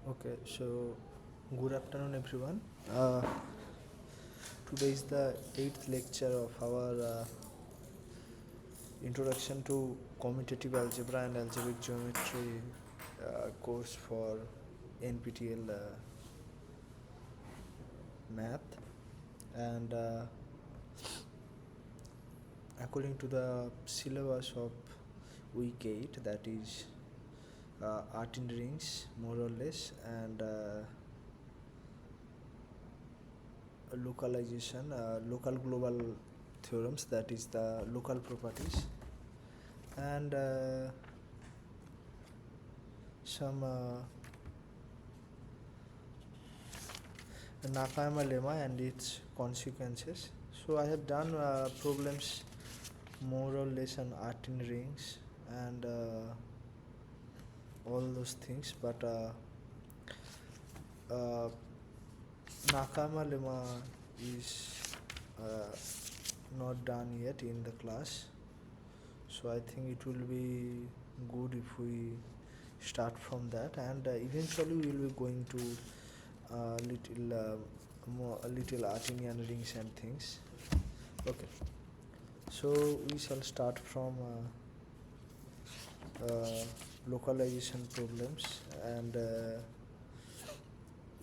Okay, so good afternoon, everyone. Today is the eighth lecture of our Introduction to Commutative Algebra and Algebraic Geometry course for NPTEL Math. And according to the syllabus of week 8, that is art in rings, more or less, and localization, local global theorems, that is the local properties, and some Nakayama lemma and its consequences. So I have done problems more or less on art in rings and all those things, but Nakayama lemma is not done yet in the class, so I think it will be good if we start from that, and eventually we will be going to little Artinian rings and things. Okay, so we shall start from localization problems and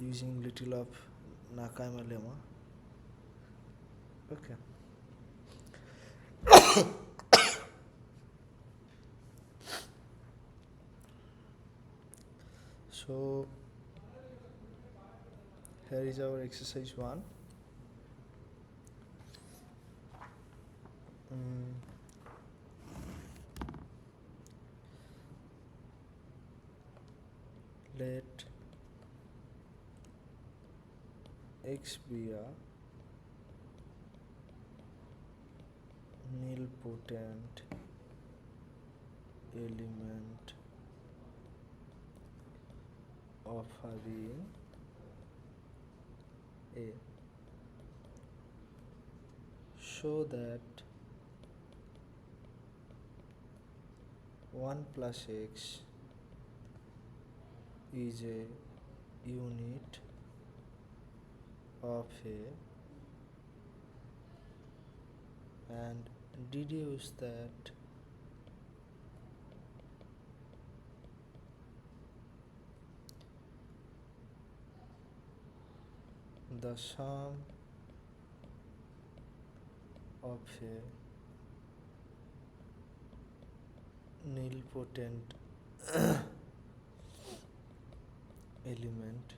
using little of Nakayama lemma. Okay. So here is our exercise 1. Let x be a nilpotent element of a ring A. Show that 1 plus x is a unit of A, and deduce that the sum of a nilpotent element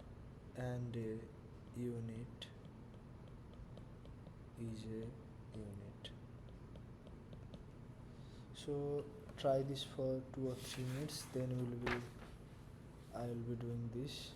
and a unit is a unit. So try this for 2 or 3 minutes, then I will be doing this.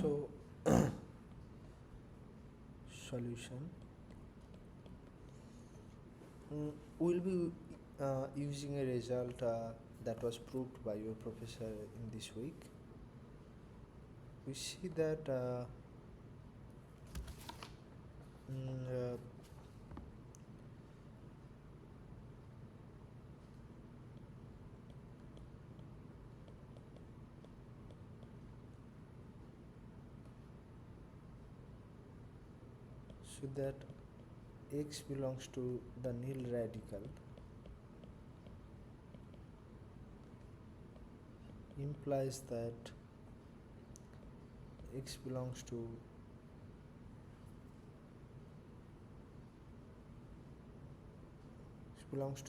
So solution, we'll be using a result that was proved by your professor in this week. We see that mm, uh, so that x belongs to the nil radical implies that x belongs to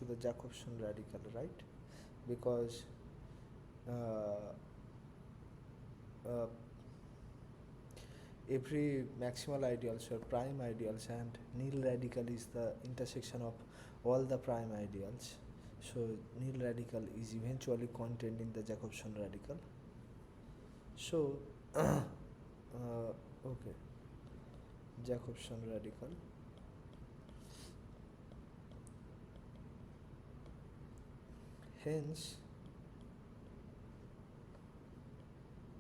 the Jacobson radical, right? Because uh, uh, every maximal ideals are prime ideals, and nil radical is the intersection of all the prime ideals. So nil radical is eventually contained in the Jacobson radical. So okay, Jacobson radical. Hence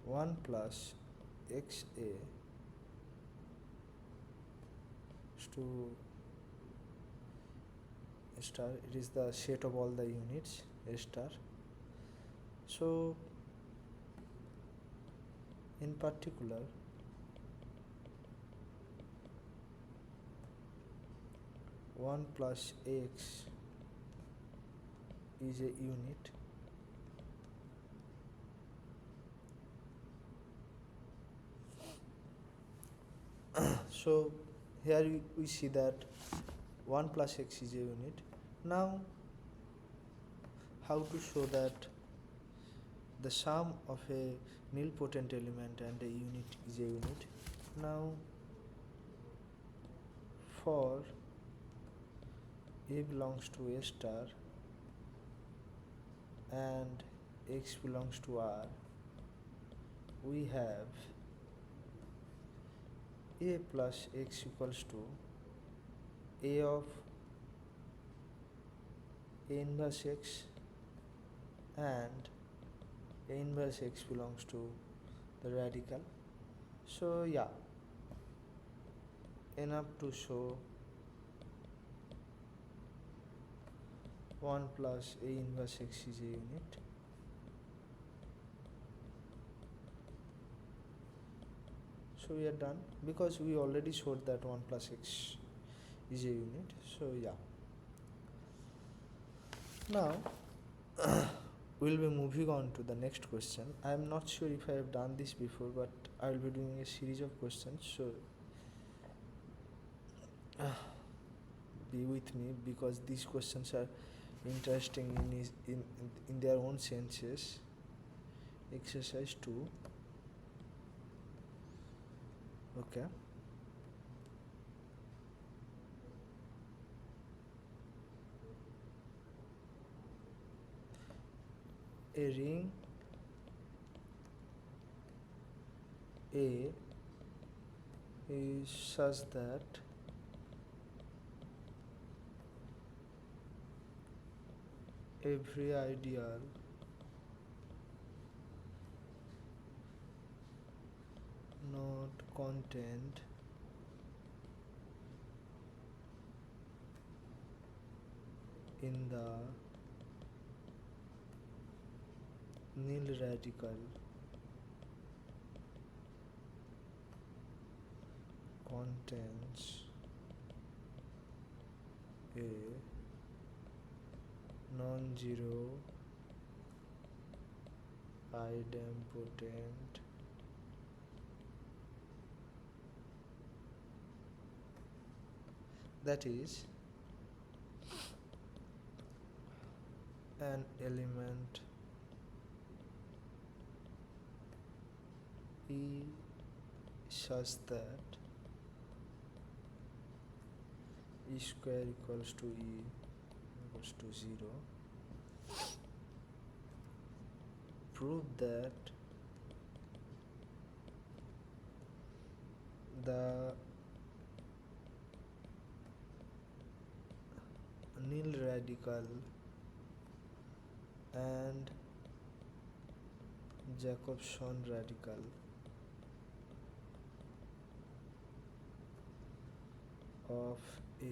1 plus xa is to star, it is the set of all the units a star. So in particular, 1 plus x is a unit so here we see that 1 plus x is a unit. Now how to show that the sum of a nilpotent element and a unit is a unit? Now for a belongs to a star and x belongs to R, we have a plus x equals to a of a inverse x, and a inverse x belongs to the radical. So yeah, enough to show 1 plus a inverse x is a unit. So we are done because we already showed that 1 plus x is a unit. So yeah, now we'll be moving on to the next question. I am not sure if I have done this before, but I will be doing a series of questions, so be with me because these questions are interesting in their own senses. Exercise 2. Okay. A ring A is such that every ideal not contained in the nil radical contains a non-zero idempotent that is an element E such that E square equals to E equals to 0. Prove that the nil radical and Jacobson radical of A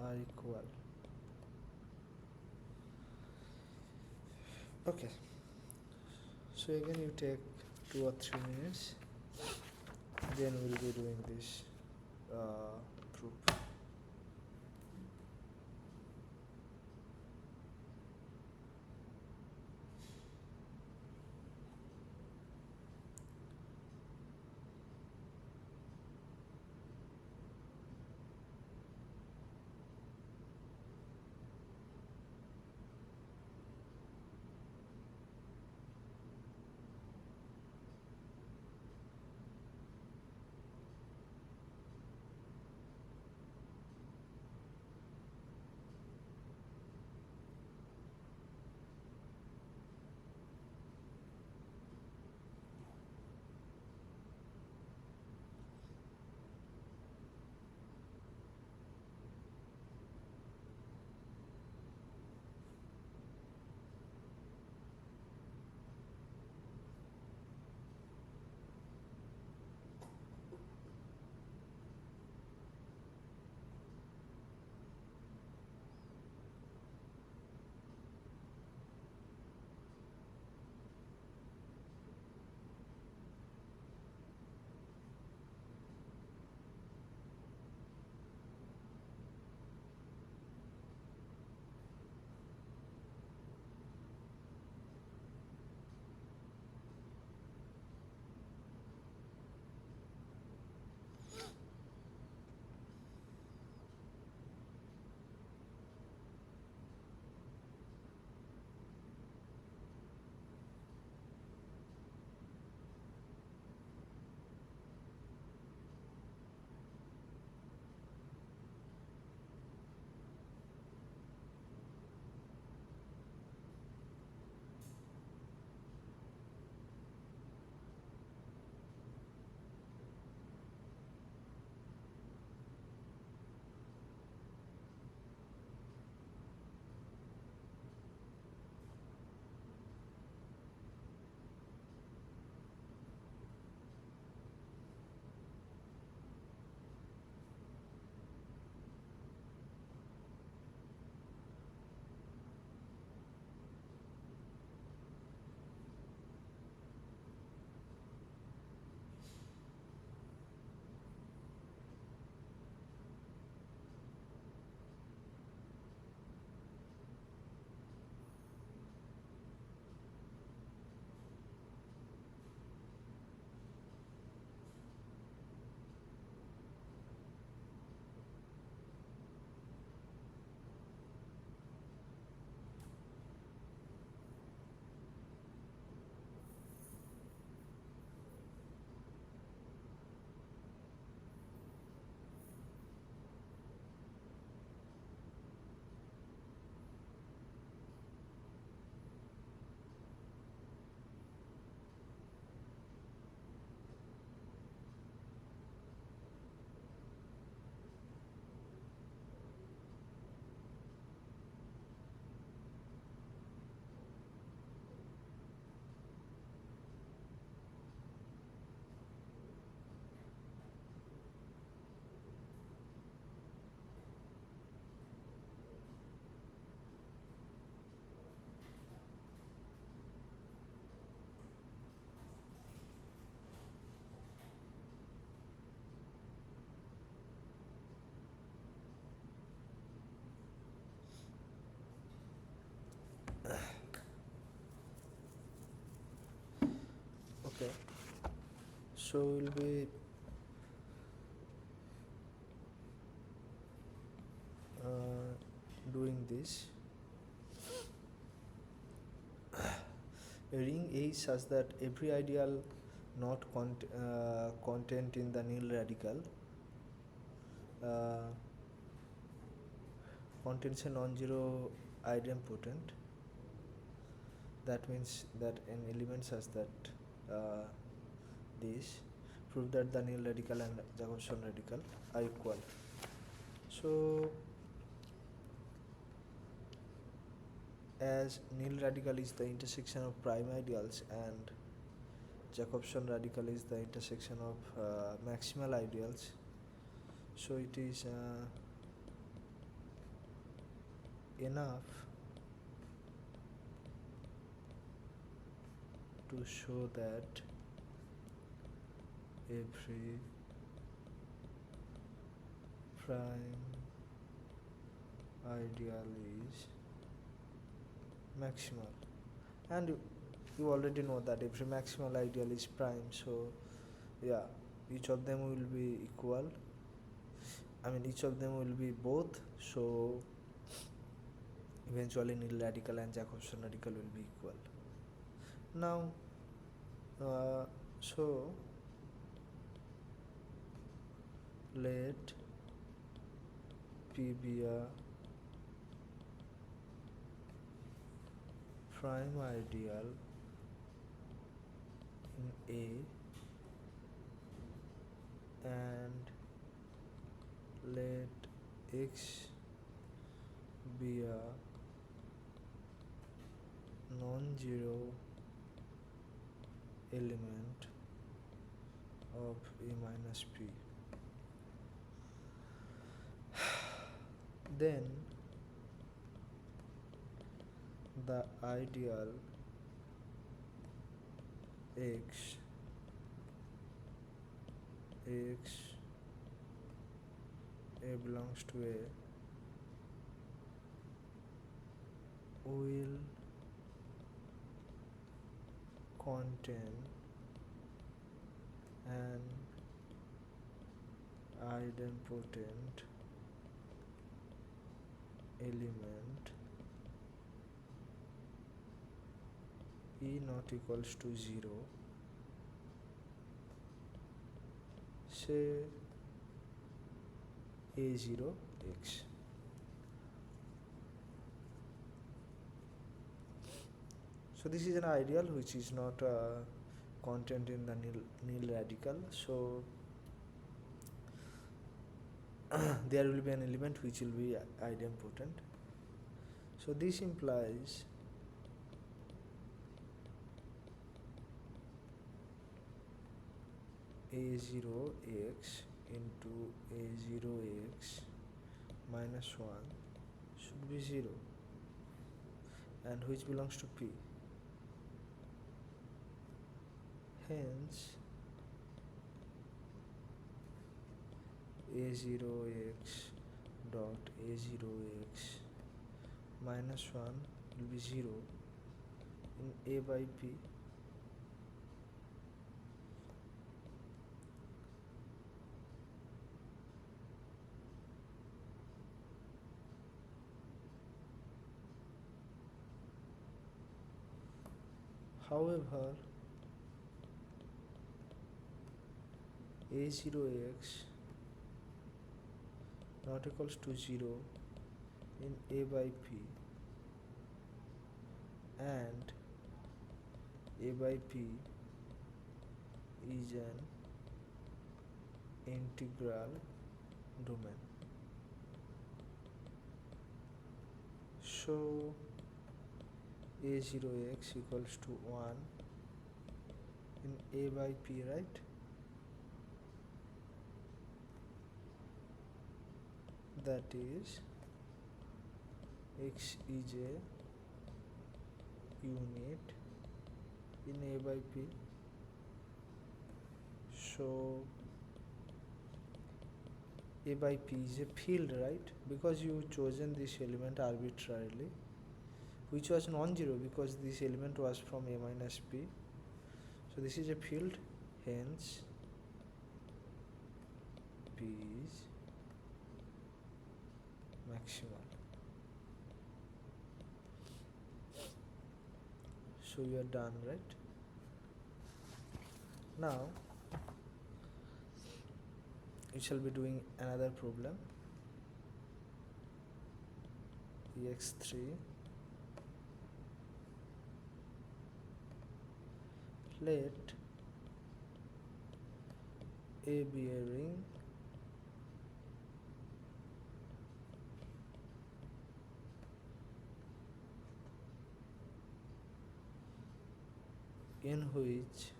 are equal. Okay, so again you take 2 or 3 minutes, then we'll be doing this proof. Okay, so we'll be doing this. A ring A is such that every ideal not content in the nil radical uh, contains a non-zero idempotent. That means that an element such that this. Prove that the nil radical and Jacobson radical are equal. So as nil radical is the intersection of prime ideals and Jacobson radical is the intersection of maximal ideals, so it is enough to show that every prime ideal is maximal, and you already know that every maximal ideal is prime, so yeah, each of them will be equal, each of them will be both, so eventually nil radical and Jacobson radical will be equal. Now so let P be a prime ideal in A and let X be a non-zero element of A minus P. Then the ideal X A belongs to A will contain an idempotent element E not equals to 0, say A0 X. So this is an ideal which is not content in the nil radical, so there will be an element which will be idempotent. So this implies A0x into A0x minus 1 should be 0, and which belongs to P. Hence A0x dot A0x minus 1 will be 0 in A by P. However, A0x not equals to 0 in A by P, and A by P is an integral domain. So A0x equals to 1 in A by P, right? That is, X is a unit in A by P. So A by P is a field, right? Because you chosen this element arbitrarily, which was non-zero because this element was from A minus P. So this is a field, hence P is maximal. So you are done, right? Now we shall be doing another problem. EX3 let A be a ring, in which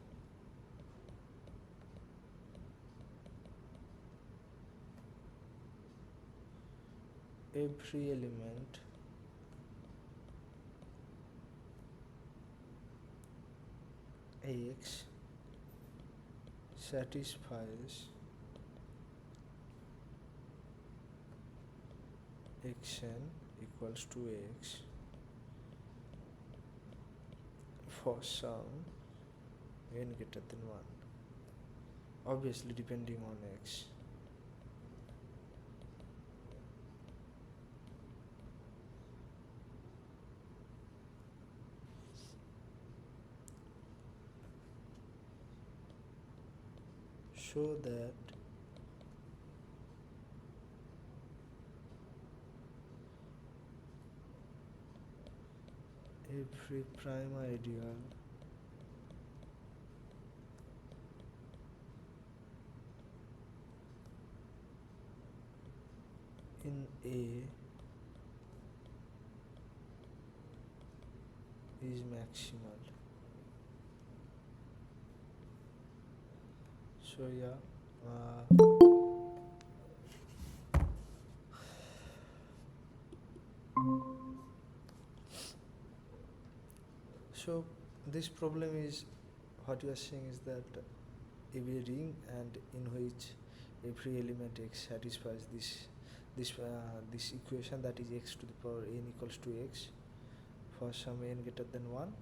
every element x satisfies xn equals to x for some n greater than 1, obviously depending on x. So that every prime ideal in A is maximal. So yeah, so this problem is, what you are saying is that a ring and in which every element x satisfies this equation, that is x to the power n equals to x for some n greater than 1,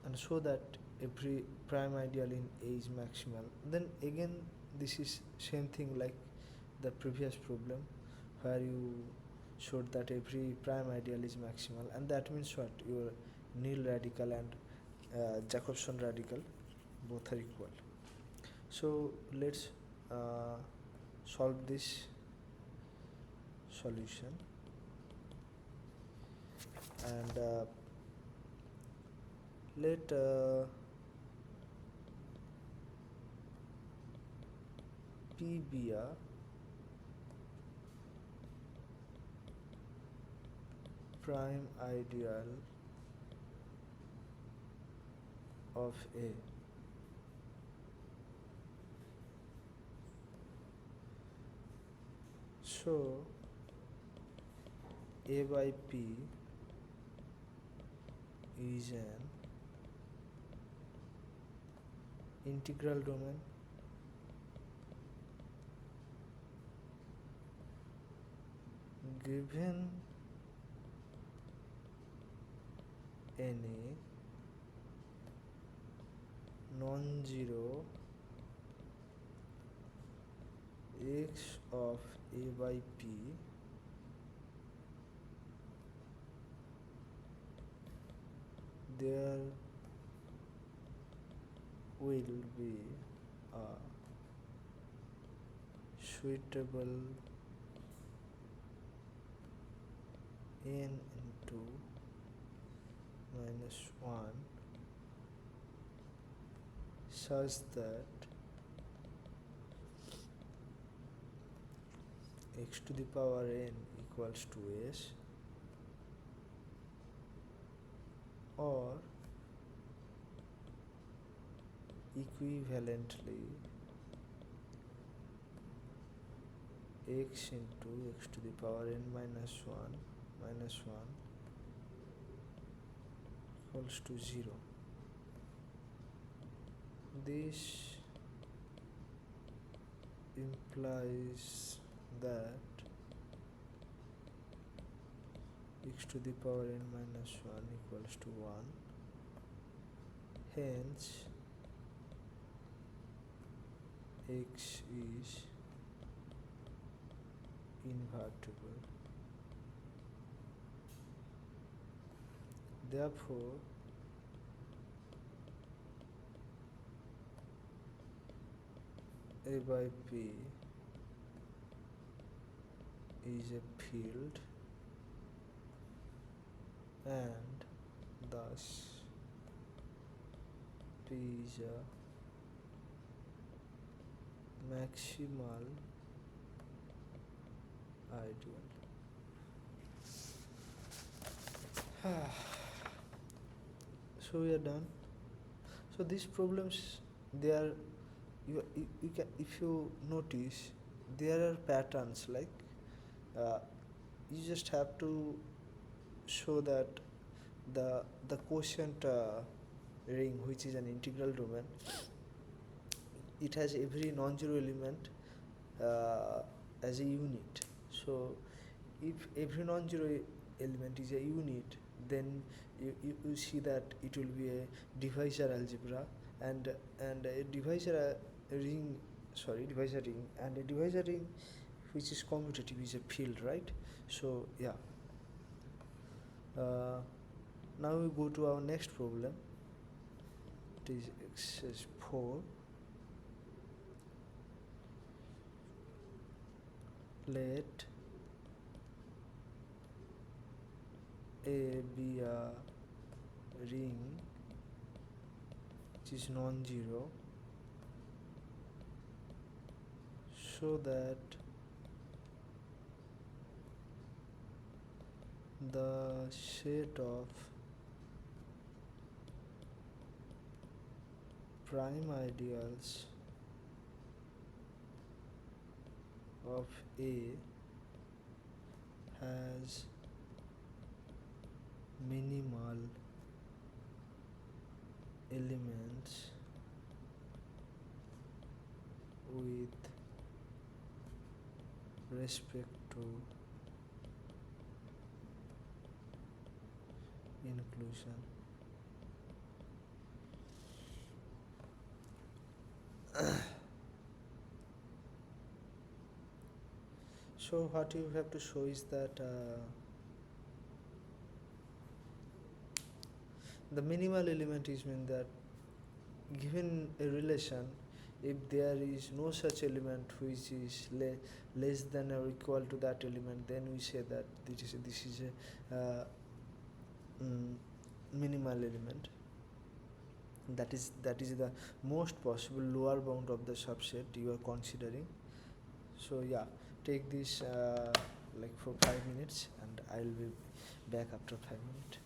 and so that every prime ideal in A is maximal. Then again, this is same thing like the previous problem where you showed that every prime ideal is maximal, and that means what, your nil radical and Jacobson radical both are equal. So let's solve this solution, and let P be a prime ideal of A. So A by P is an integral domain given any non-zero x of A by P there will be a suitable n into minus 1 such that x to the power n equals to s, or equivalently x into x to the power n minus 1 equals to 0. This implies that x to the power n minus 1 equals to 1. Hence, x is invertible. Therefore, A by P is a field, and thus P is a maximal ideal. So we are done. So these problems, they are, you can, if you notice, there are patterns like, uh, you just have to show that the quotient ring, which is an integral domain, it has every non-zero element as a unit. So if every non-zero element is a unit, then you see that it will be a divisor algebra, and a divisor ring, sorry, divisor ring, and a divisor ring which is commutative is a field, right? So yeah. Now we go to our next problem. It is exercise 4. Let A be a ring which is non-zero, so that the set of prime ideals of A has minimal elements with respect to inclusion. So what you have to show is that the minimal element is mean that given a relation, if there is no such element which is less than or equal to that element, then we say that this is a minimal element. That is the most possible lower bound of the subset you are considering. So yeah, take this like for 5 minutes, and I will be back after 5 minutes.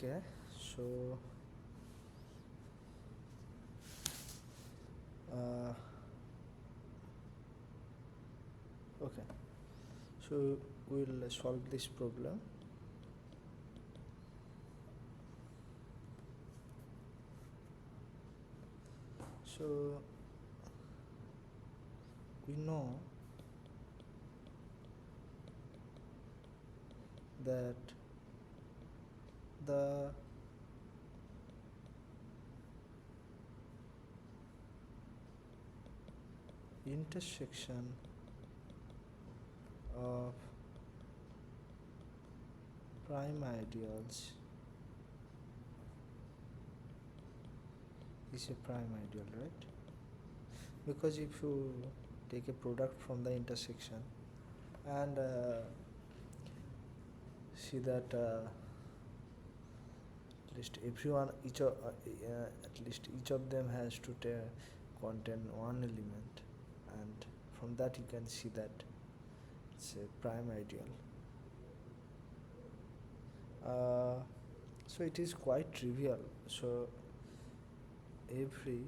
Okay, so uh, okay, so we'll solve this problem. So we know that the intersection of prime ideals is a prime ideal, right? Because if you take a product from the intersection and see that at least everyone at least each of them has to contain one element, and from that you can see that it's a prime ideal. So it is quite trivial. So every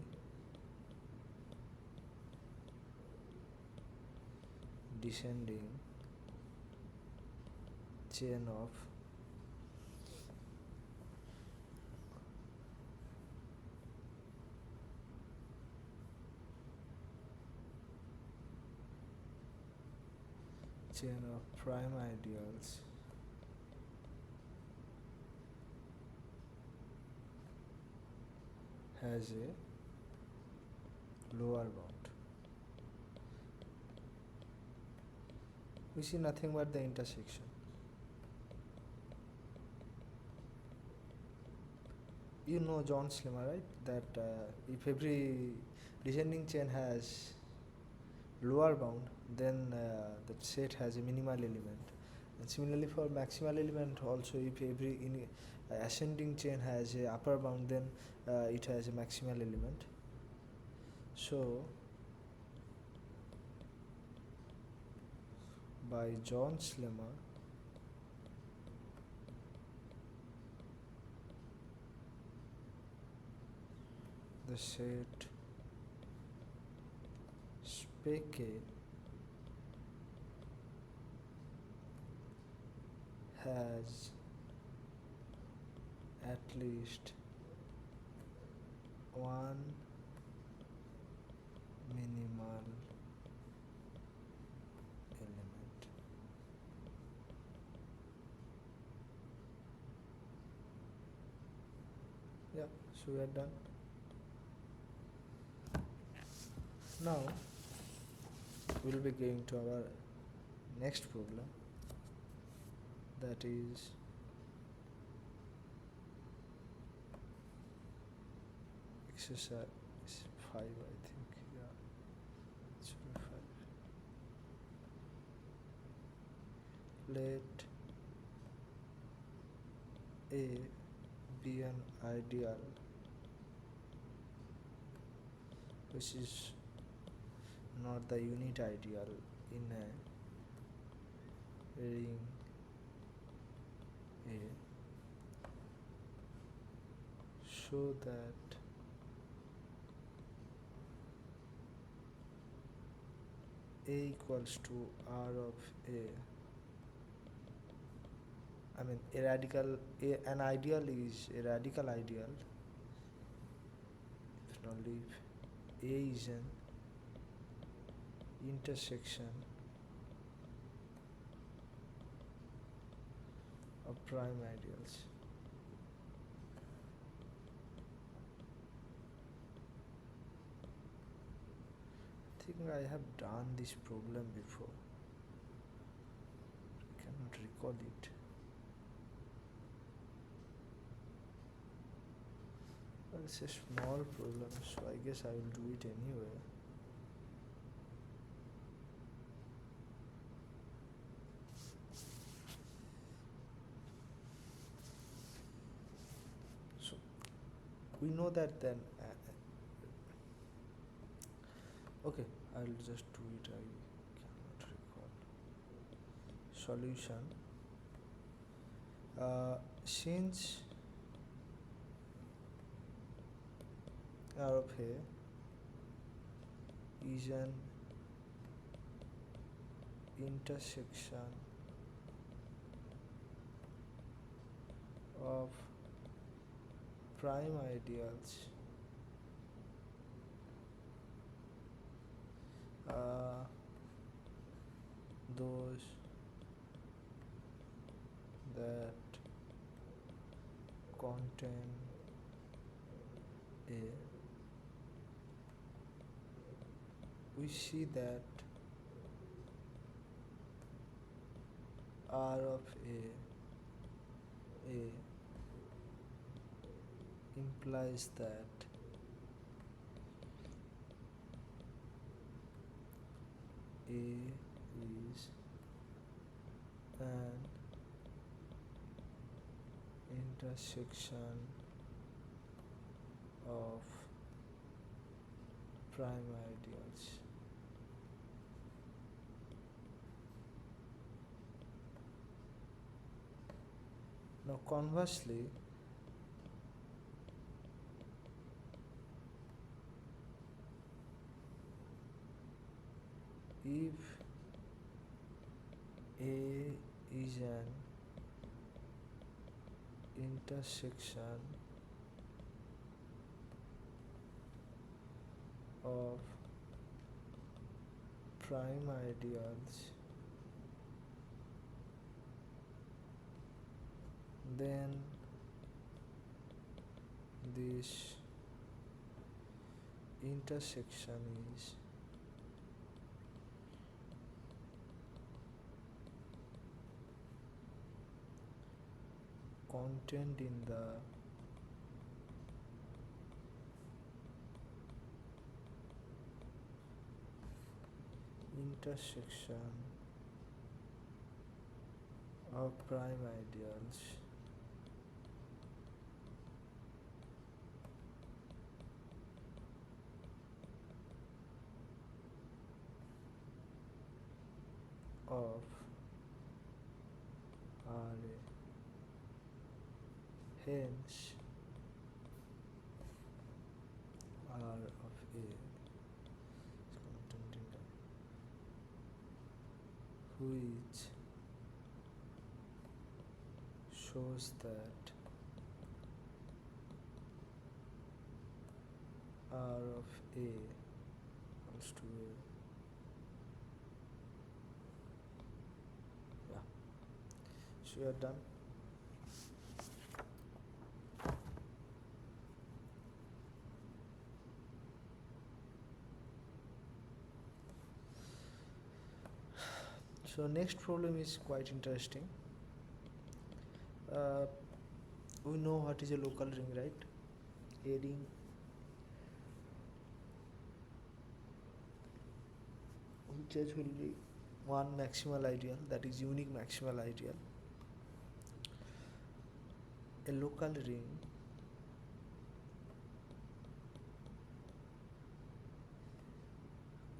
descending chain of prime ideals has a lower bound. We see nothing but the intersection. You know John's lemma, right? That if every descending chain has lower bound, then that set has a minimal element. And similarly for maximal element also, if every ascending chain has a upper bound, then it has a maximal element. So by John's lemma, the set spec A has at least one minimal element. Yeah, so we are done. Now we'll be going to our next problem, that is exercise 5, I think. Yeah, it should be 5. Let A be an ideal which is not the unit ideal in a ring A, so that A equals to R of A. I mean, an ideal is a radical ideal if only if A is an intersection of prime ideals. I think I have done this problem before. I cannot recall it. Well, it's a small problem, so I guess I will do it anyway. So we know that then. Okay, I'll just do it. I cannot recall. Solution. Since R of A is an intersection of prime ideals those that contain A. We see that R of A implies that A is an intersection of prime ideals. Now conversely, if A is an intersection of prime ideals, then this intersection is contained in the intersection of prime ideals of RA. Hence, R of A is contained in which shows that R of A equals to A. Yeah. So you are done. So next problem is quite interesting. We know what is a local ring, right? A ring which will be one maximal ideal, that is unique maximal ideal. A local ring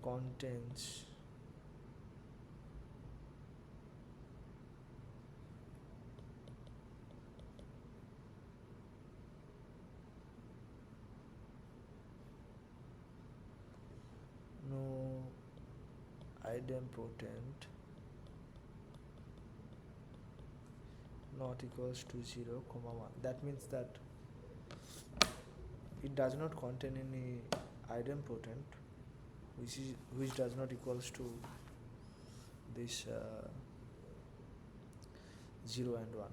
contains no idempotent not equals to 0, 1. That means that it does not contain any idempotent which does not equals to this 0 and 1.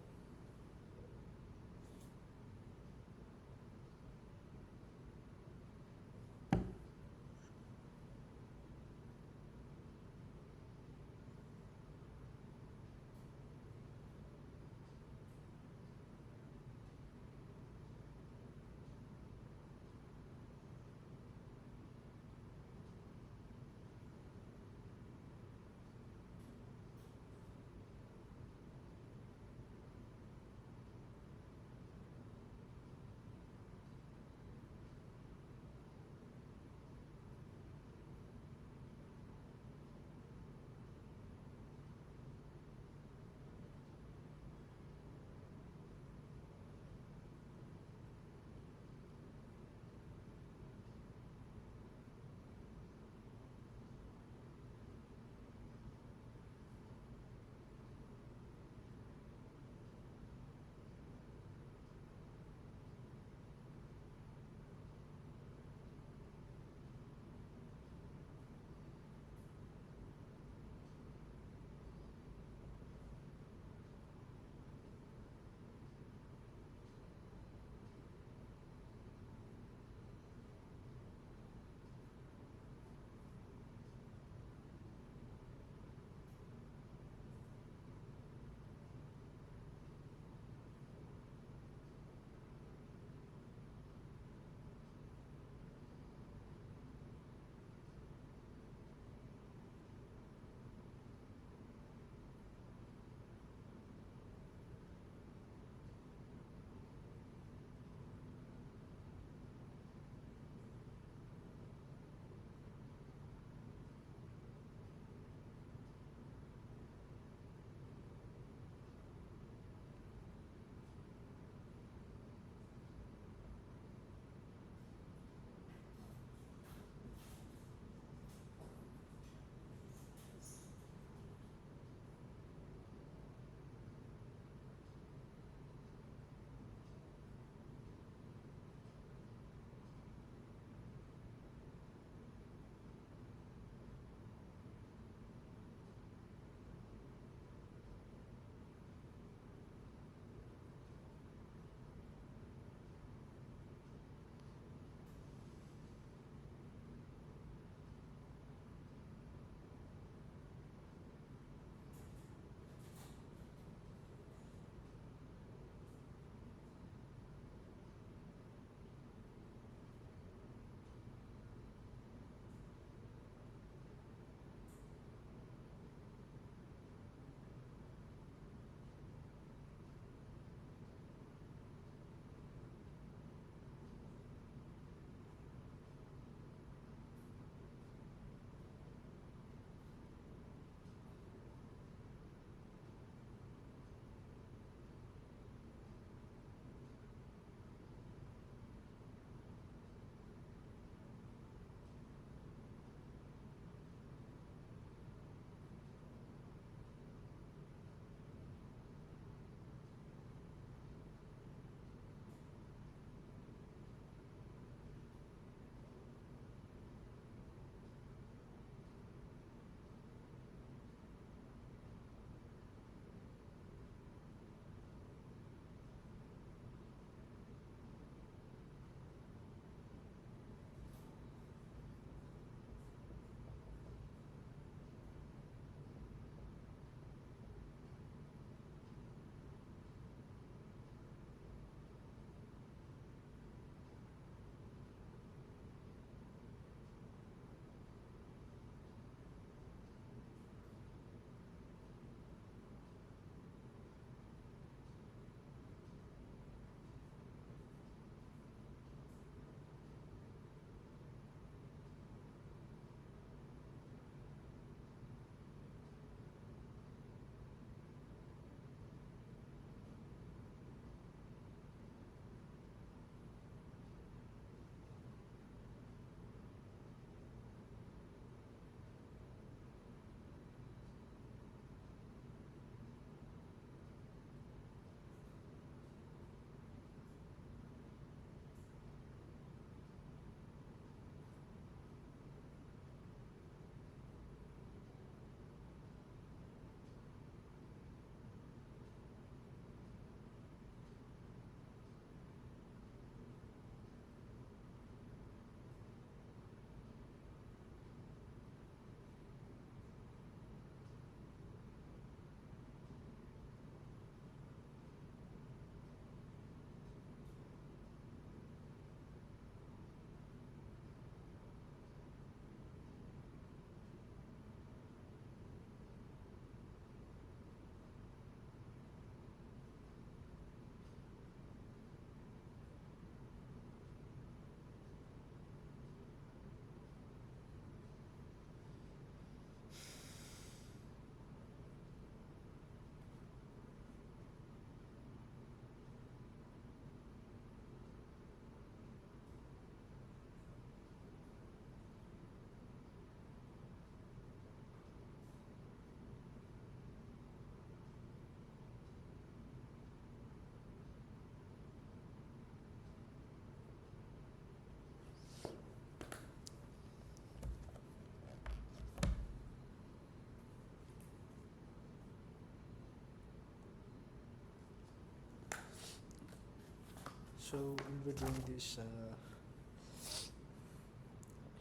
So we'll be doing this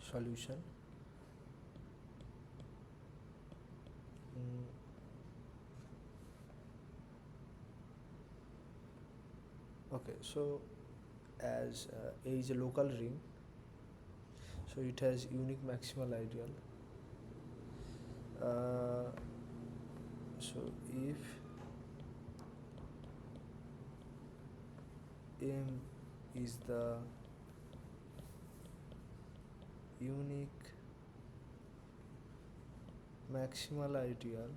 solution. Mm. Okay, so as A is a local ring, so it has unique maximal ideal. So if M is the unique maximal ideal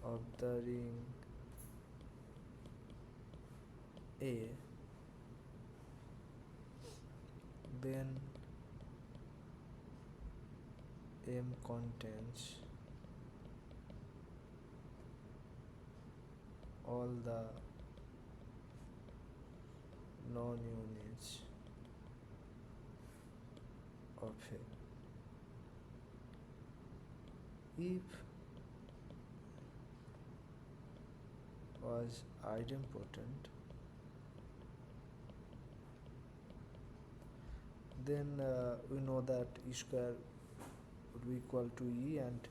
of the ring A, then M contains all the non-units of A. If was idempotent, then we know that E square would be equal to E, and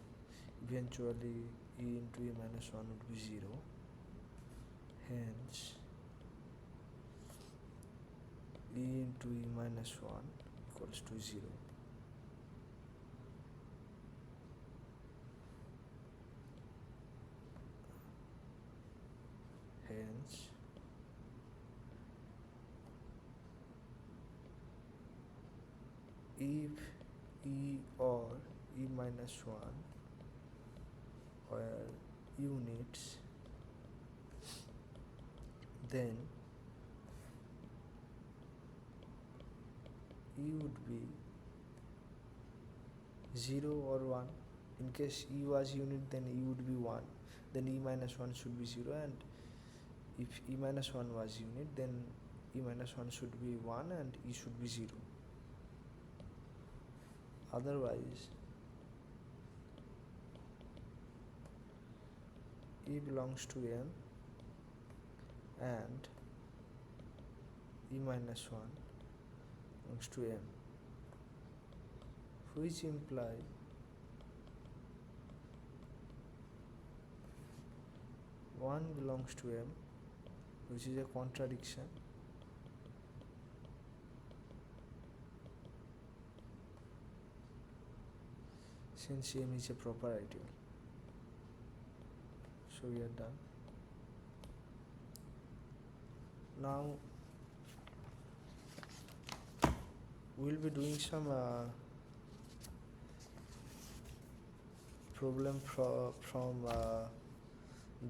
eventually E into E minus 1 would be 0. Hence E into E minus 1 equals to 0. Hence if E or E minus 1 were units, then E would be 0 or 1. In case E was unit, then E would be 1, then E minus 1 should be 0, and if E minus 1 was unit, then E minus 1 should be 1 and E should be 0. Otherwise, E belongs to M and E minus 1 belongs to M, which imply one belongs to M, which is a contradiction. Since M is a proper ideal. So we are done. Now we'll be doing some problem from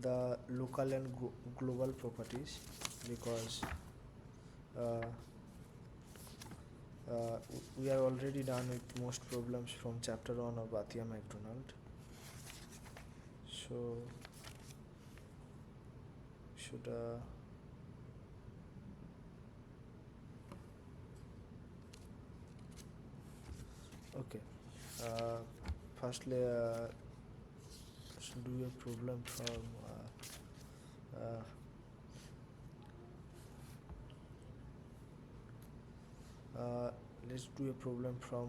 the local and global properties, because we are already done with most problems from chapter 1 of Batia McDonald. So should okay, firstly should do a problem from let's do a problem from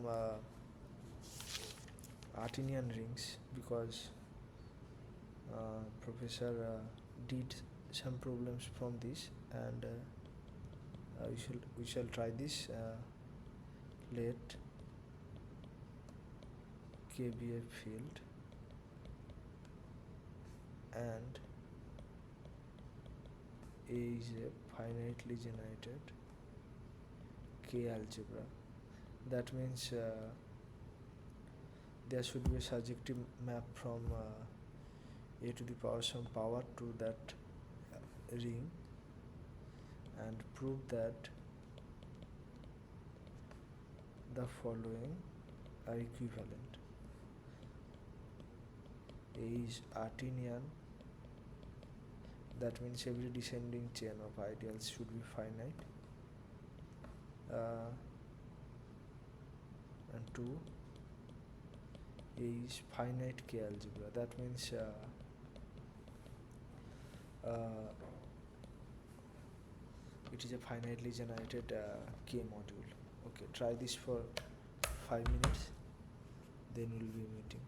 Artinian rings, because professor did some problems from this, and we shall try this. Let K be a field and A is a finitely generated K algebra. That means there should be a surjective map from A to the power some power to that ring, and prove that the following are equivalent. A is Artinian, that means every descending chain of ideals should be finite, and 2, A is finite K algebra, that means uh, it is a finitely generated K module. Okay, try this for 5 minutes, then we'll be meeting.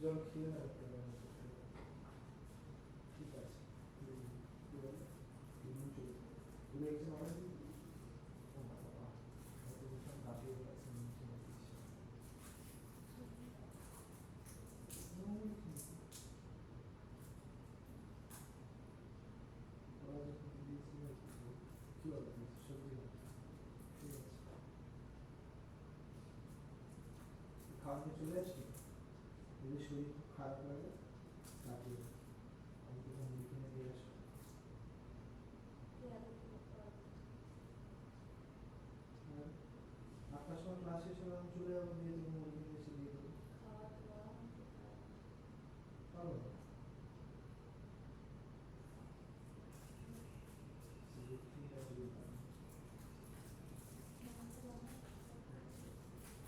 জল খেয়ে না ঠিক আছে তুমি exam order দিই ও বাবা কত বছর কাটিয়ে গেছে কি অর্ডার দিয়েছি সবজি ঠিক আছে খাওয়াতে চলে আসছি যদি শরীর খুব খারাপ লাগে কাটিয়ে আমি তোকে মুড়ি কিনে দিয়ে আসবো 8টার সময় ক্লাস শেষ হলে আমি চলে যাবো দিয়ে তোকে মুড়ি কিনে এসে দিয়ে দেবো পারো না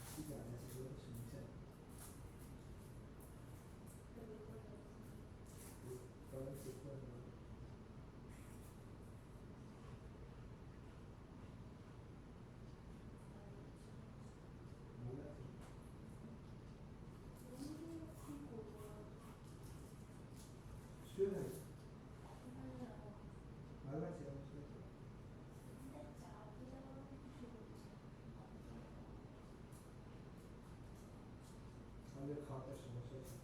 ঠিক আছে ঠিক আছে শুনছে তবে চেক করে নেবো Students, ভালো লাগছে আমাদের খাওয়াতে সমস্যা আছে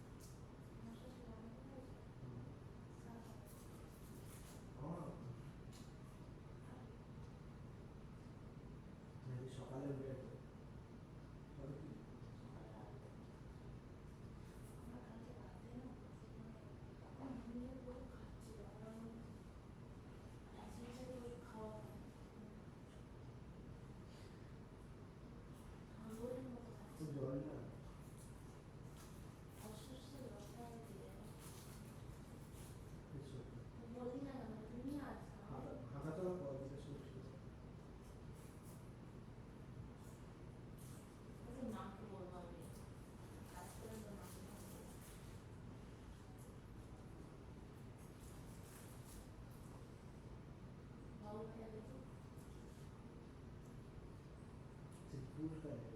সকালে উঠে তবে কি জল না হাঁটাচলা করা যেতে ভুল করে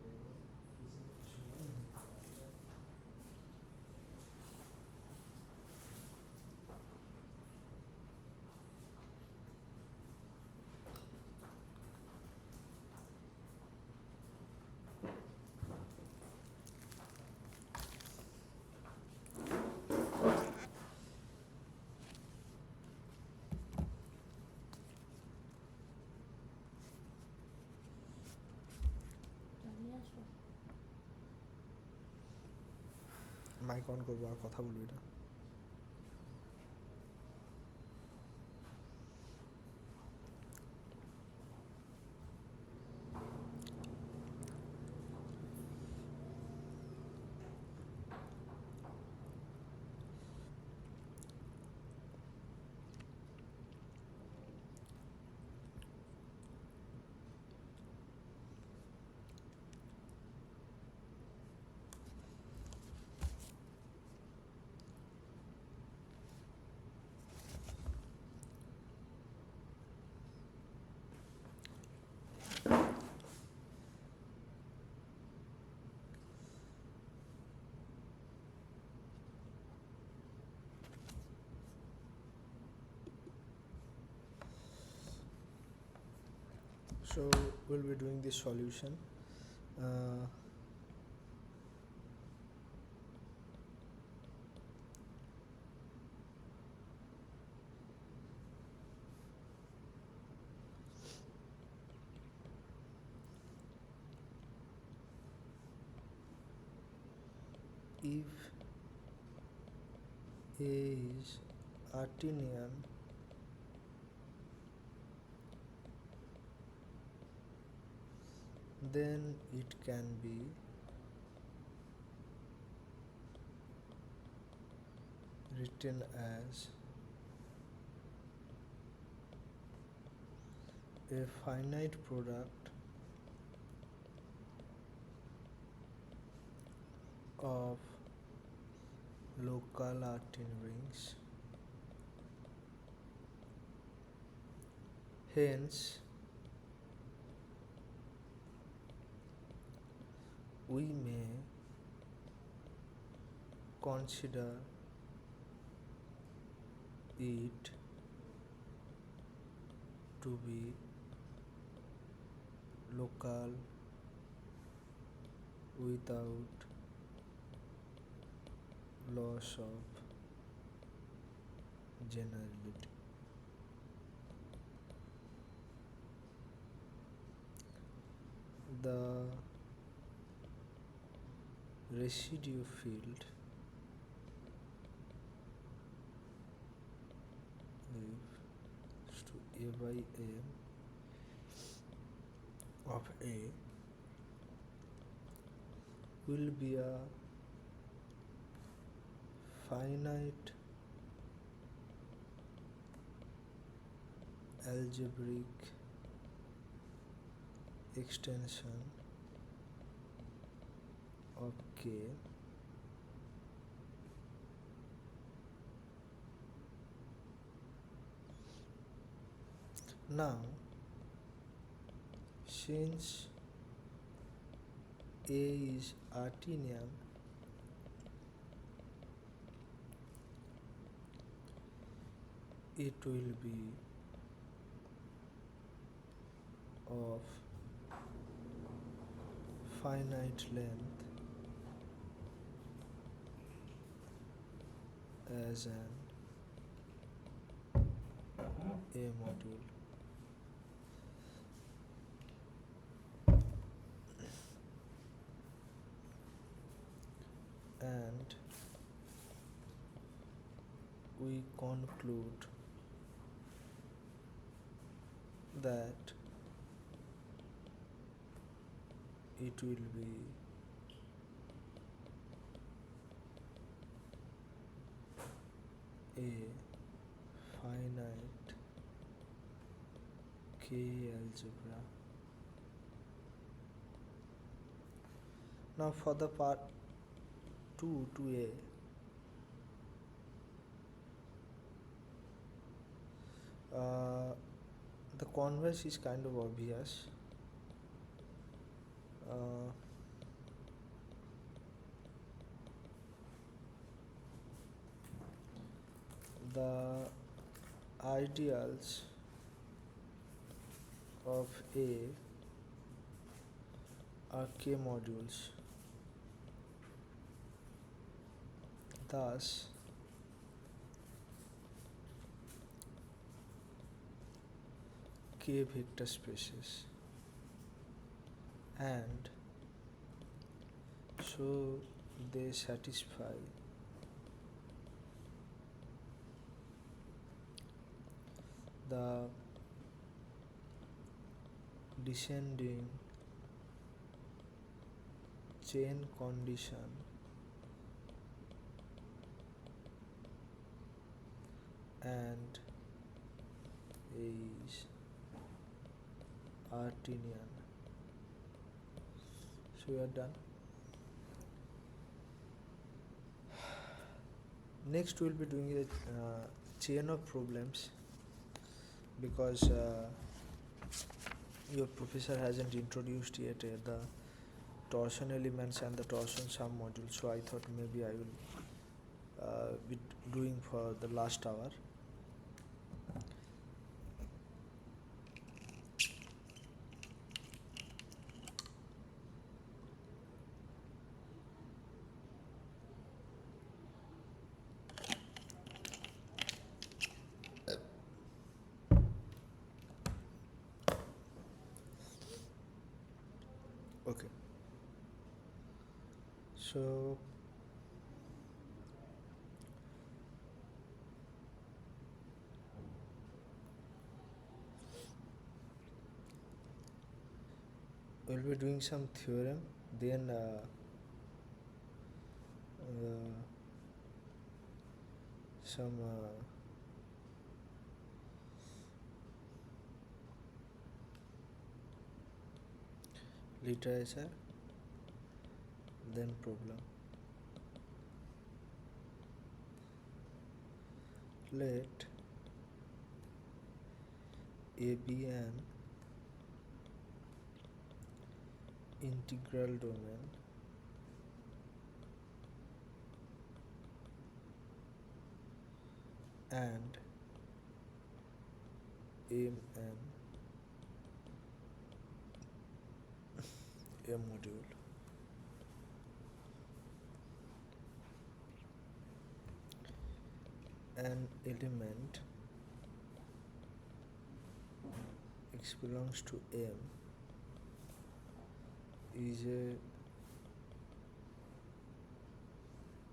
মাইক অন করবো আর কথা বলবি না So we'll be doing this solution. If A is Artinian, then it can be written as a finite product of local Artin rings. Hence, we may consider it to be local without loss of generality. The residue field is to A by M of A will be a finite algebraic extension of K now. Since A is Artinian, it will be of finite length as an A module. And we conclude that it will be a finite K algebra. Now for the part 2 to A, the converse is kind of obvious. The ideals of A are K modules. Thus, K vector spaces, and so they satisfy the descending chain condition and is Artinian. So we are done. Next we will be doing a chain of problems, because your professor hasn't introduced yet the torsion elements and the torsion sum module, so I thought maybe I will be doing for the last hour. Okay, so we'll be doing some theorem, then some literature, then problem. Let A be an integral domain and M an a module. An element x belongs to M is a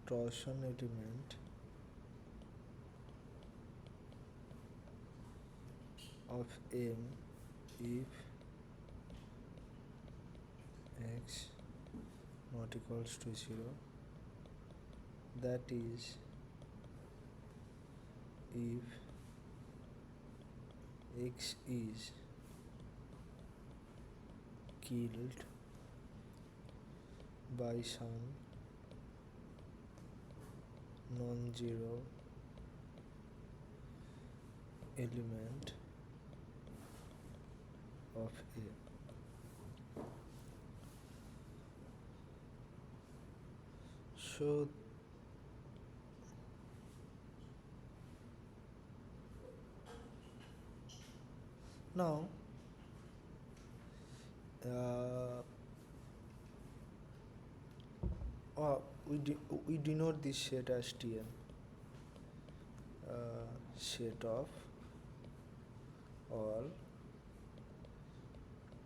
torsion element of M if x not equals to 0, that is if x is killed by some non-zero element of A. So now we denote this set as Tn, set of all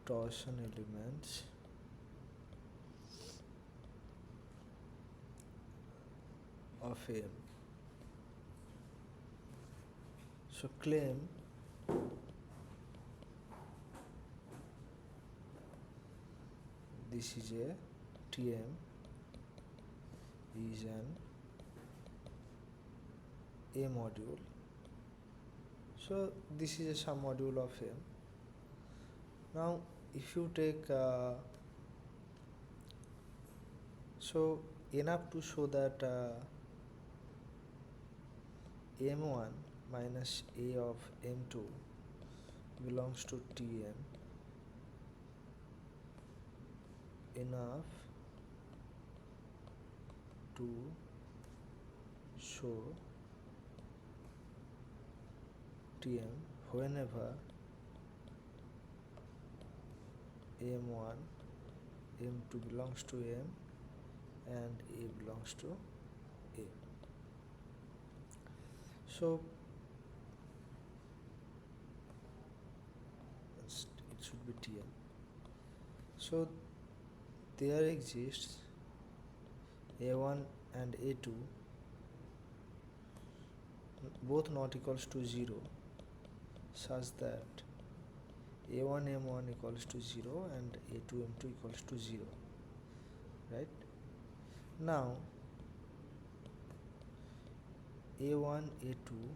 torsion elements of M. So claim this is a Tm is an A module. So this is a submodule of M. Now if you take so enough to show that M1 minus A of M2 belongs to Tm, enough to show Tm whenever M1, M2 belongs to M and A belongs to A. So it should be Tm. So there exists A1 and A2 both not equals to 0 such that A1 M1 equals to 0 and A2 M2 equals to 0, right? Now A1 A2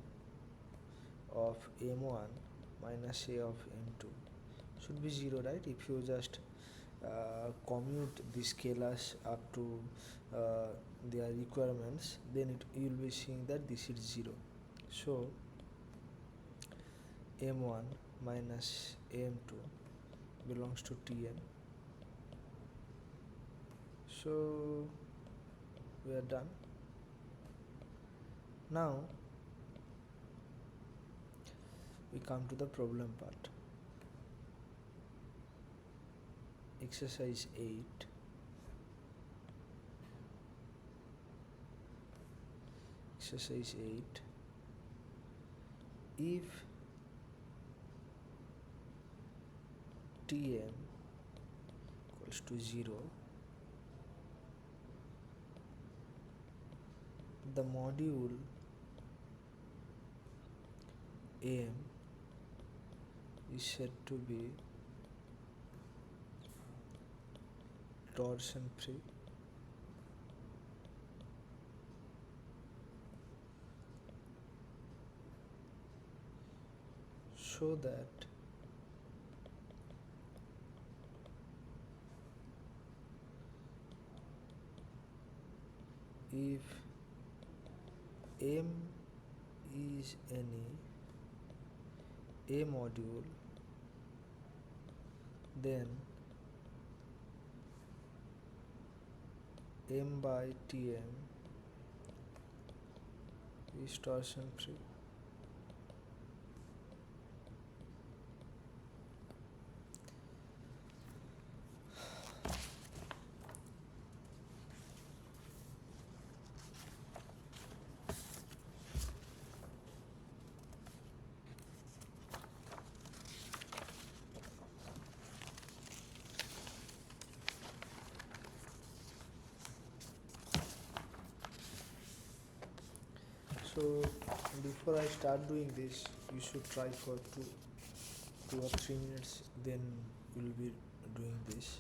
of M1 minus A of M2 should be 0, right? If you just commute the scalars up to their requirements, then you will be seeing that this is 0. So M1 minus M2 belongs to Tn. So we are done. Now we come to the problem part. Exercise 8. Exercise 8. If Tm equals to 0, the module M is said to be torsion free show that if M is any A module, then M by Tm is torsion free. So before I start doing this, you should try for 2 or 3 minutes, then you'll be doing this.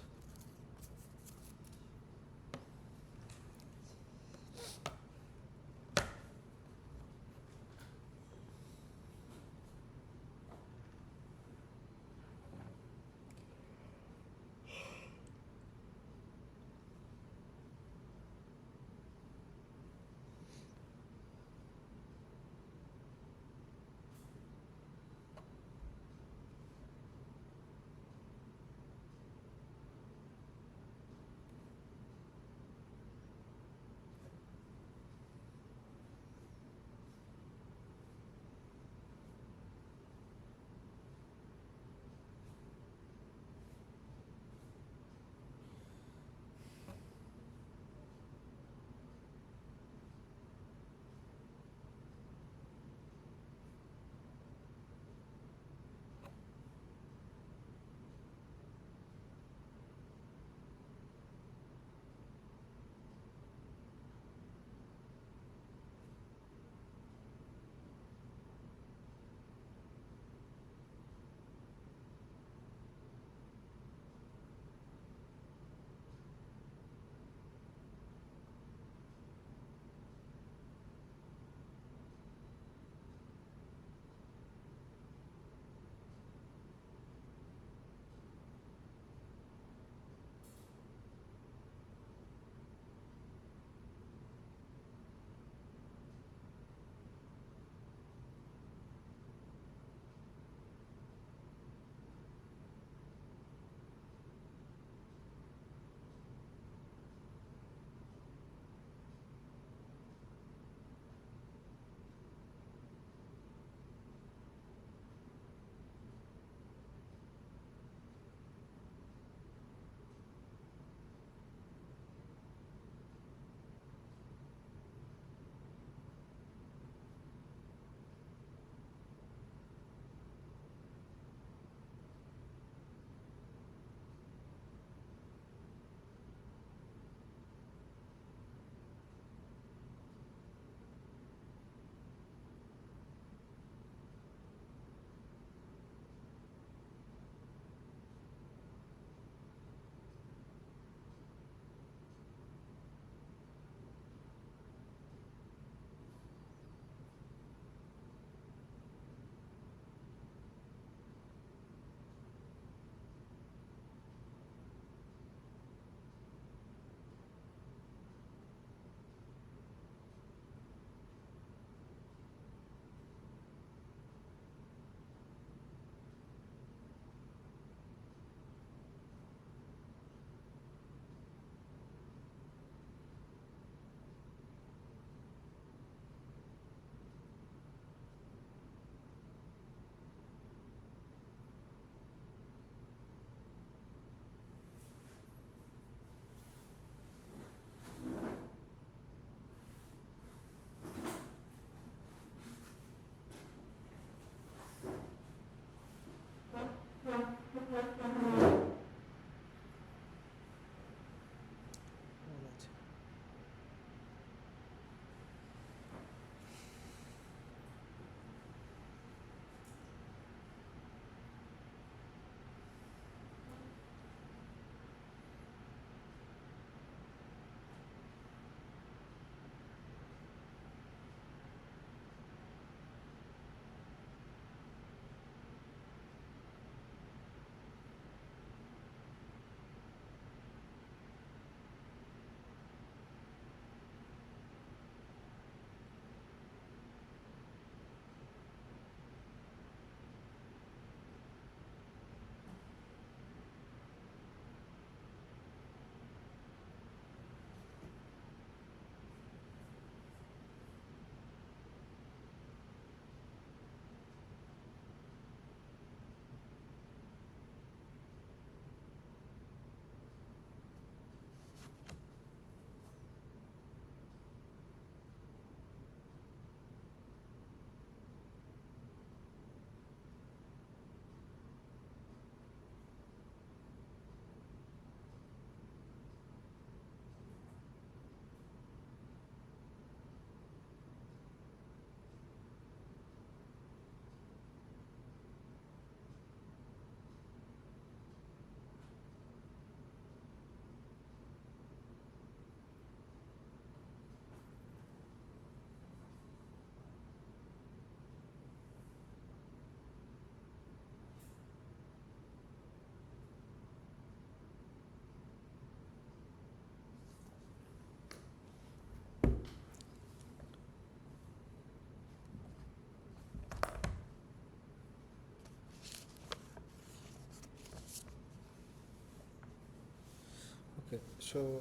Okay, so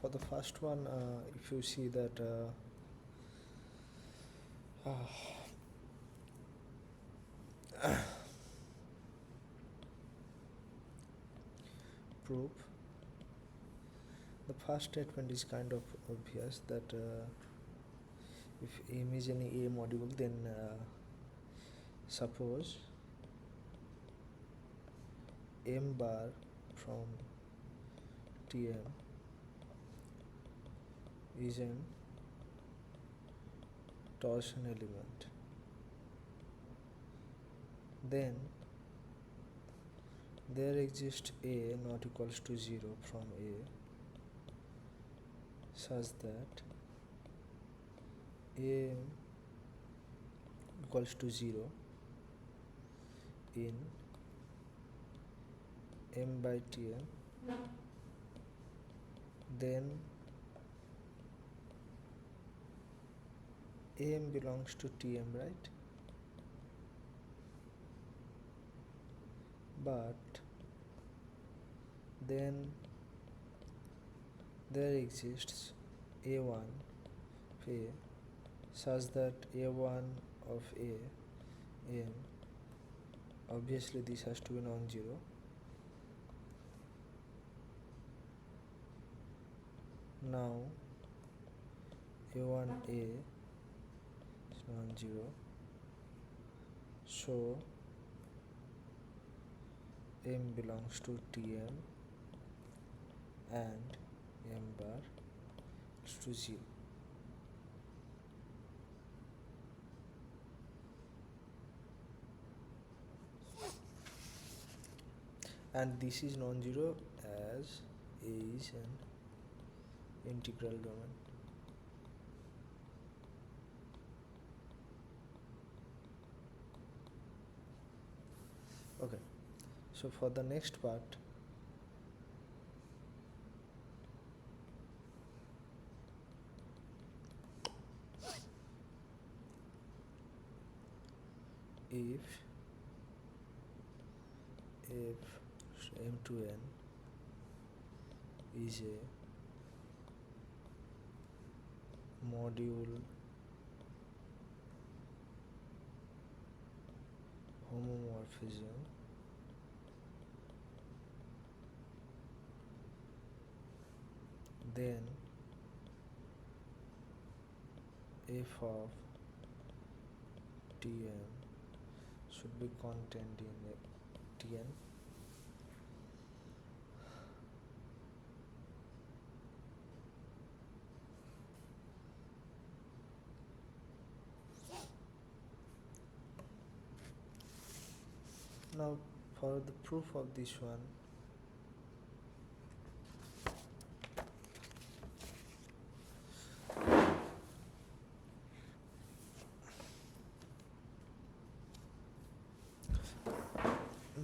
for the first one, if you see that proof, the first statement is kind of obvious that if M is any A module, then suppose M bar from Tm is an torsion element, then there exists A not equals to 0 from A such that A equals to 0 in M by Tm, then Am belongs to Tm, right? But then there exists A1 of A such that A1 of A M, obviously this has to be non-zero. Now A1A is non-zero, so M belongs to Tm and M bar is to 0. And this is non-zero as A is an integral domain. Okay, so for the next part, if M to N is a module homomorphism, then f of Tm should be contained in Tn. Now for the proof of this one,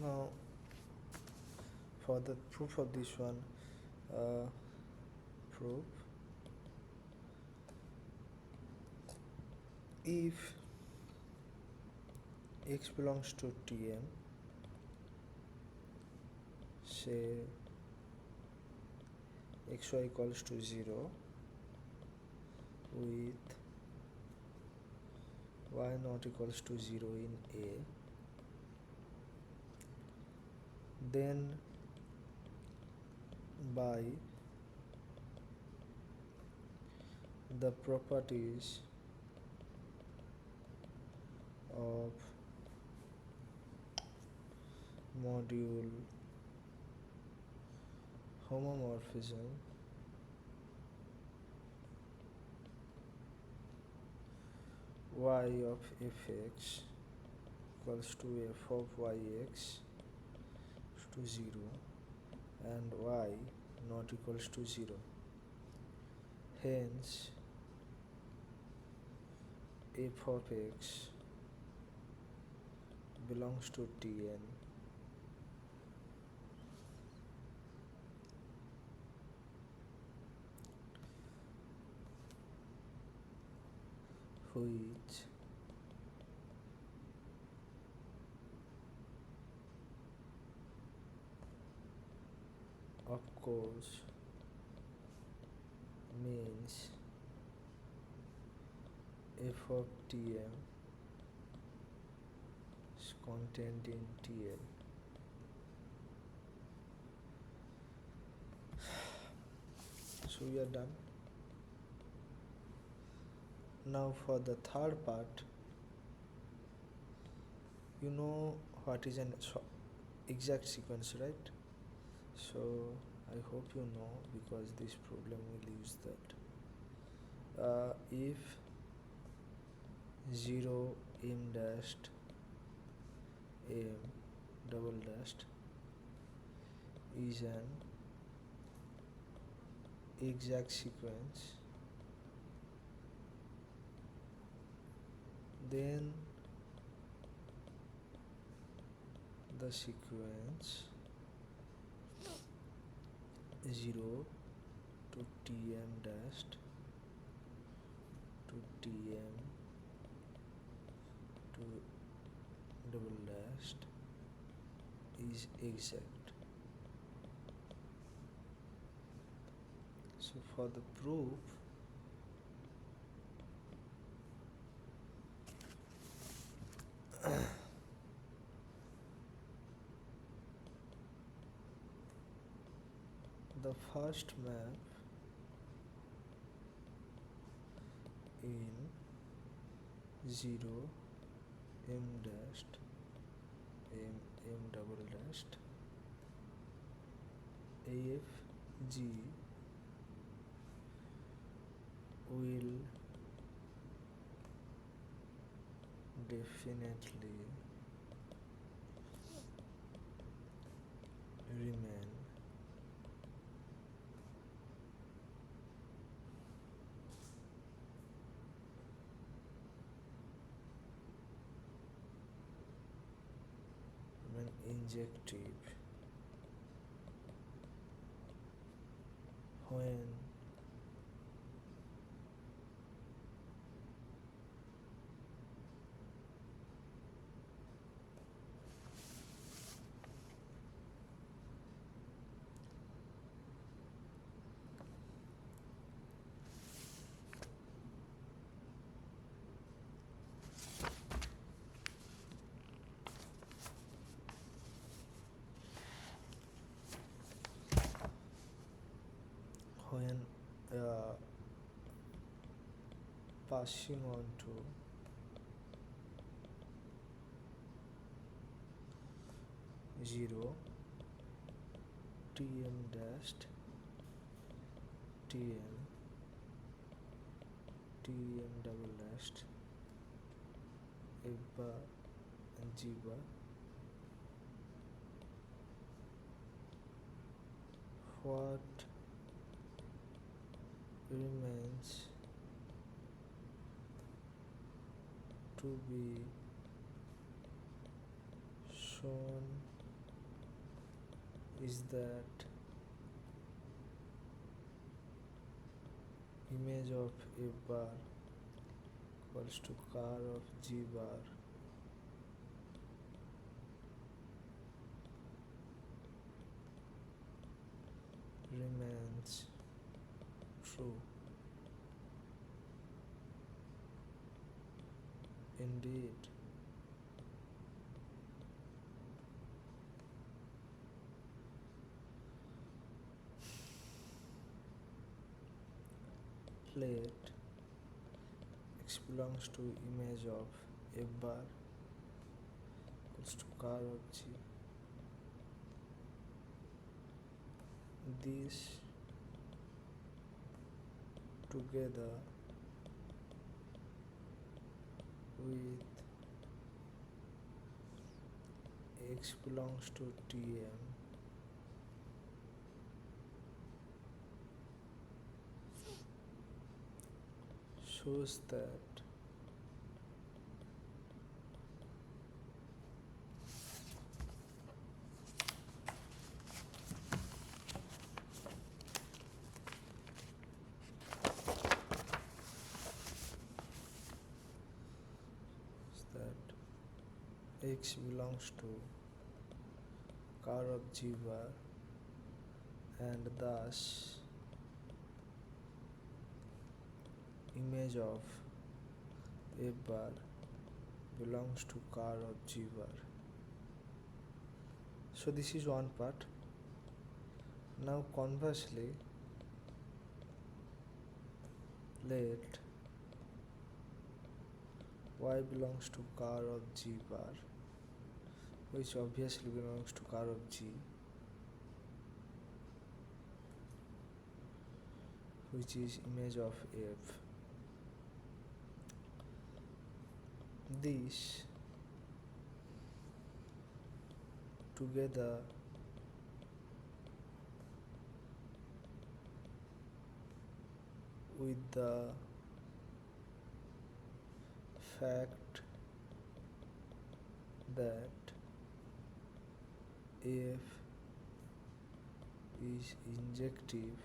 now for the proof of this one, proof if x belongs to Tm, say xy equals to 0 with y not equals to 0 in A, then by the properties of module homomorphism, y of fx equals to f of yx to 0 and y not equals to 0. Hence f of x belongs to Tn, which of course means f of Tm is contained in Tl. So we are done. Now for the third part, you know what is an exact sequence, right? So I hope you know, because this problem will use that. If 0 m dashed m double dashed is an exact sequence, then the sequence 0 to Tm dashed to Tm to double dashed is exact. So for the proof, the first map in 0 m dashed m double dashed AFG will definitely remain injective when when passing on to 0 Tm dashed Tm double dashed F bar and G bar, what remains to be shown is that image of F bar equals to car of G bar remains true. Indeed, let X belongs to image of F bar equals to car of G. This together with X belongs to Tm shows that X belongs to car of G bar, and thus image of F bar belongs to car of G bar. So this is one part. Now conversely, let Y belongs to car of G bar, which obviously belongs to car of G, which is image of F. This together with the fact that F is injective,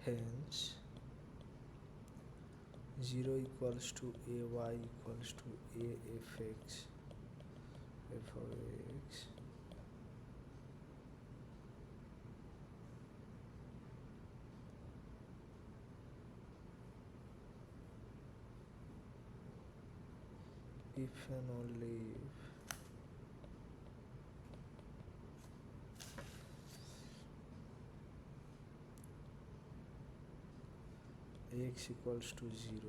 hence 0 equals to AY equals to AFX f of x if and only if x equals to 0,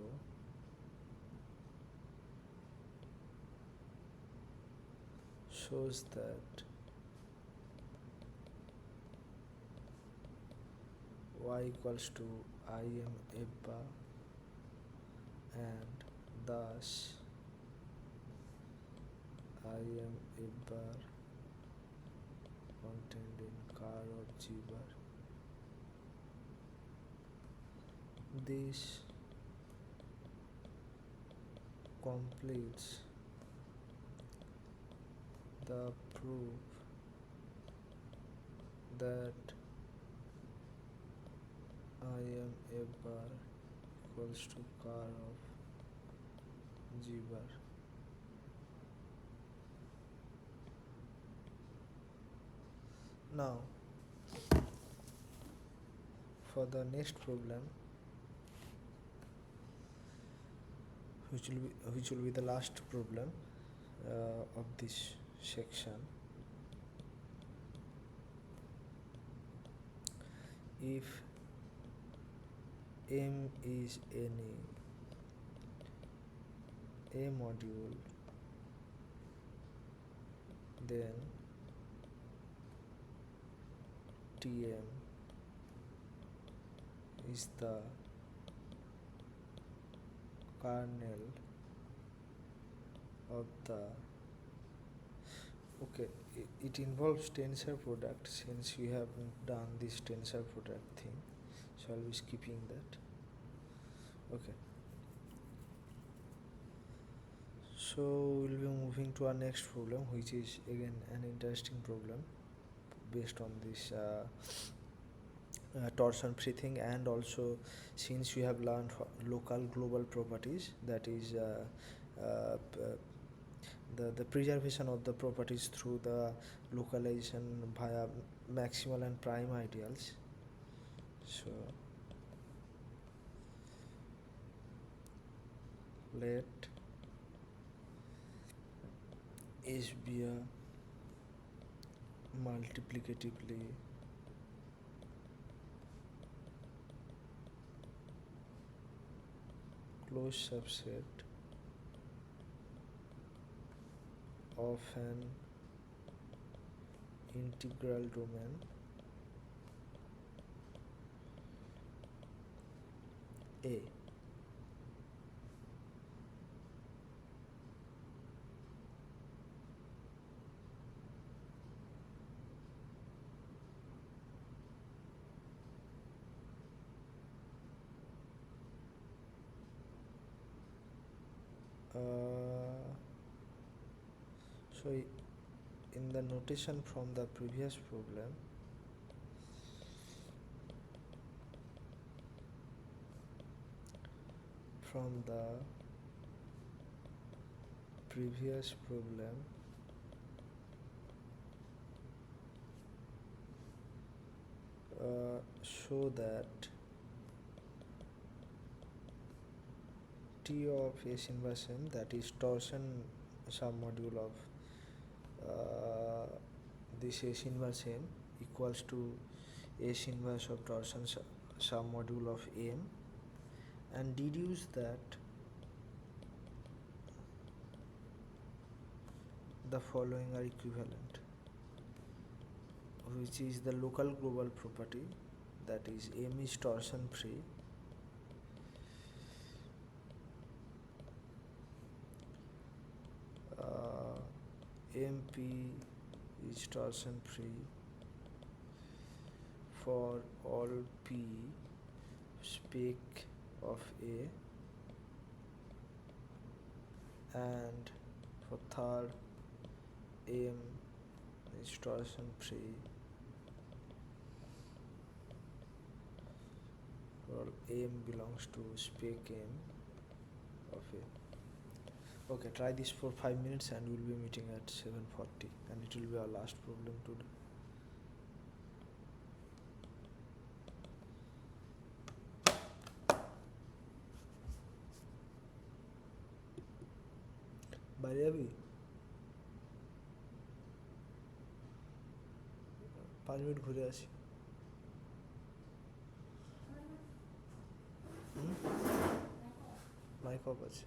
shows that y equals to im f bar, and thus im f bar contained in car of G bar. This completes the proof that im f bar equals to car of G bar. Now for the next problem, which will be the last problem of this section. If M is any A module, then Tm is the kernel of the it involves tensor product. Since we have done this tensor product thing, so I'll be skipping that. Okay, so we'll be moving to our next problem, which is again an interesting problem based on this torsion free thing, and also since we have learned local global properties, that is the preservation of the properties through the localization via maximal and prime ideals. So let S be a multiplicatively closed subset of an integral domain A. So in the notation from the previous problem, show that T of S inverse M, that is torsion submodule of this S inverse M, equals to S inverse of torsion submodule of M, and deduce that the following are equivalent, which is the local global property, that is M is torsion free, MP is torsion free for all P spec of A, and for third, M is torsion free for M belongs to spec M of A. Okay, try this for 5 minutes and we'll be meeting at 7:40, and it will be our last problem today. বাইরে যাবি? 5 minute ঘুরে আসি। Mic of আছে।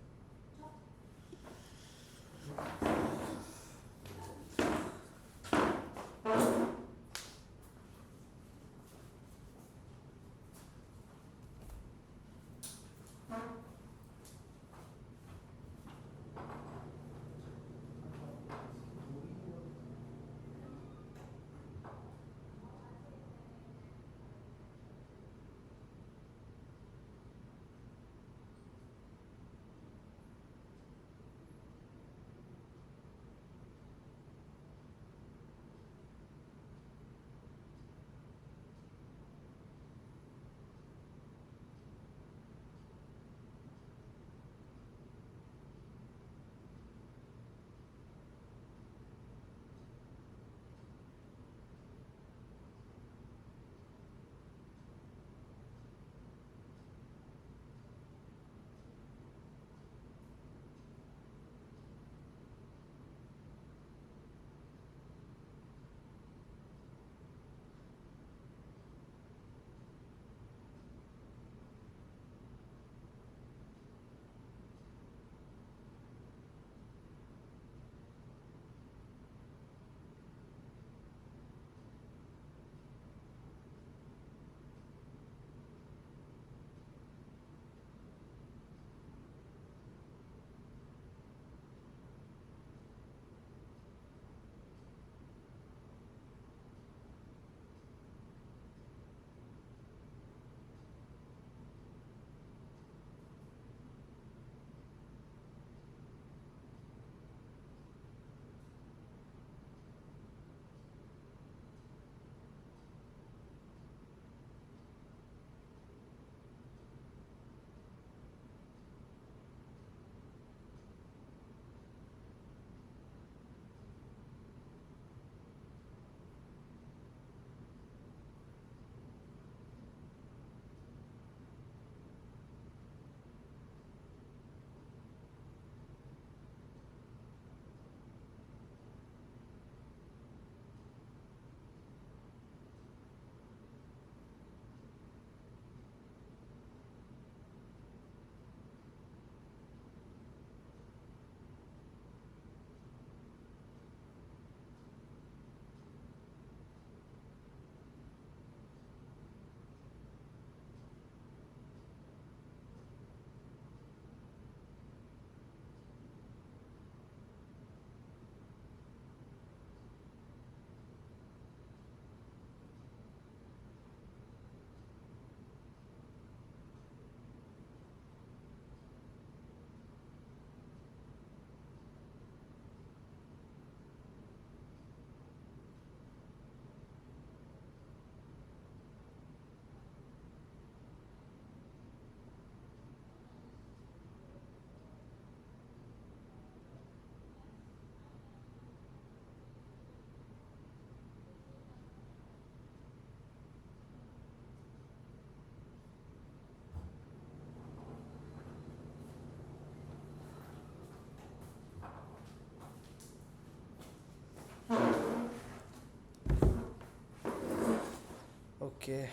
Okay,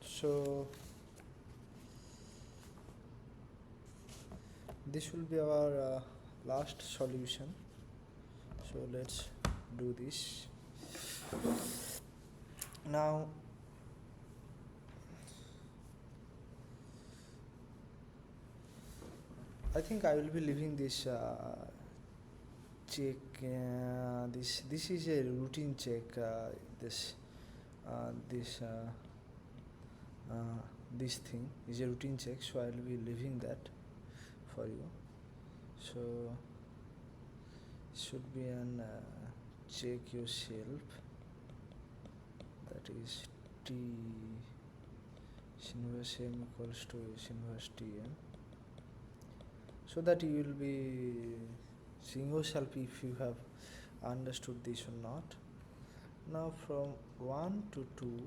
so this will be our last solution. So let's do this. Now I think I will be leaving this check. This is a routine check. This this this thing is a routine check, so I will be leaving that for you. So should be an check yourself, that is T inverse M equals to S inverse Tm, so that you will be seeing yourself if you have understood this or not. Now from 1 to 2,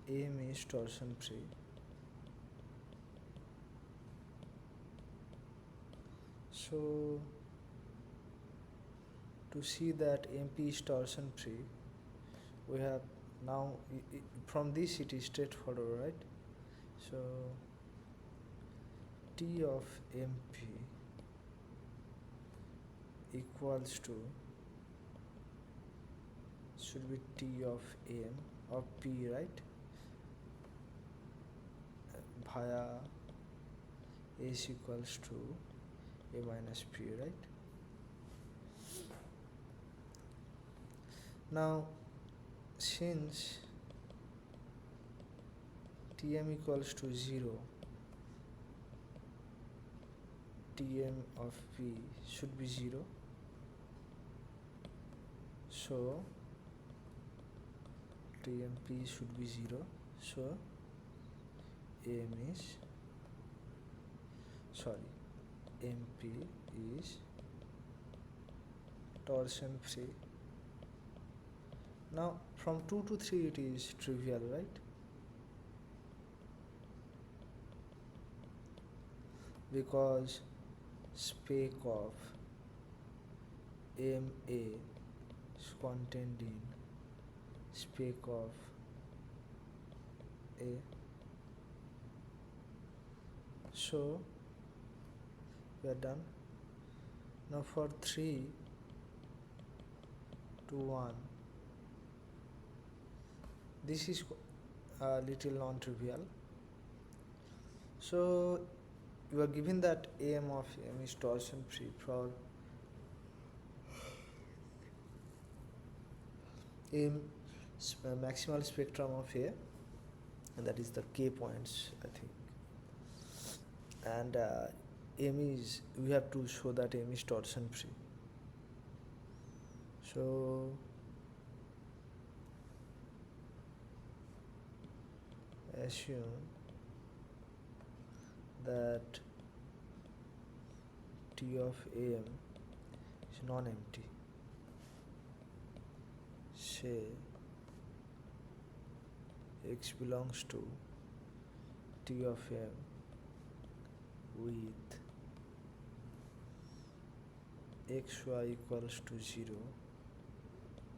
M is torsion free. So to see that MP is torsion free, we have now from this it is straightforward, right? So T of MP equals to should be T of M of P, right? Via S equals to A minus P, right? Now since Tm equals to 0, Tm of P should be 0, so Tmp should be 0, so M is MP is torsion free. Now from 2 to 3 it is trivial, right? Because spec of MA is contained in spec of A. So we are done. Now for 3 to 1, this is a little non-trivial. So you are given that AM of M is torsion free for M maximal spectrum of A, and that is the K points, I think. And M is, we have to show that M is torsion free. So assume that T of AM is non-empty. Say X belongs to T of M with xy equals to 0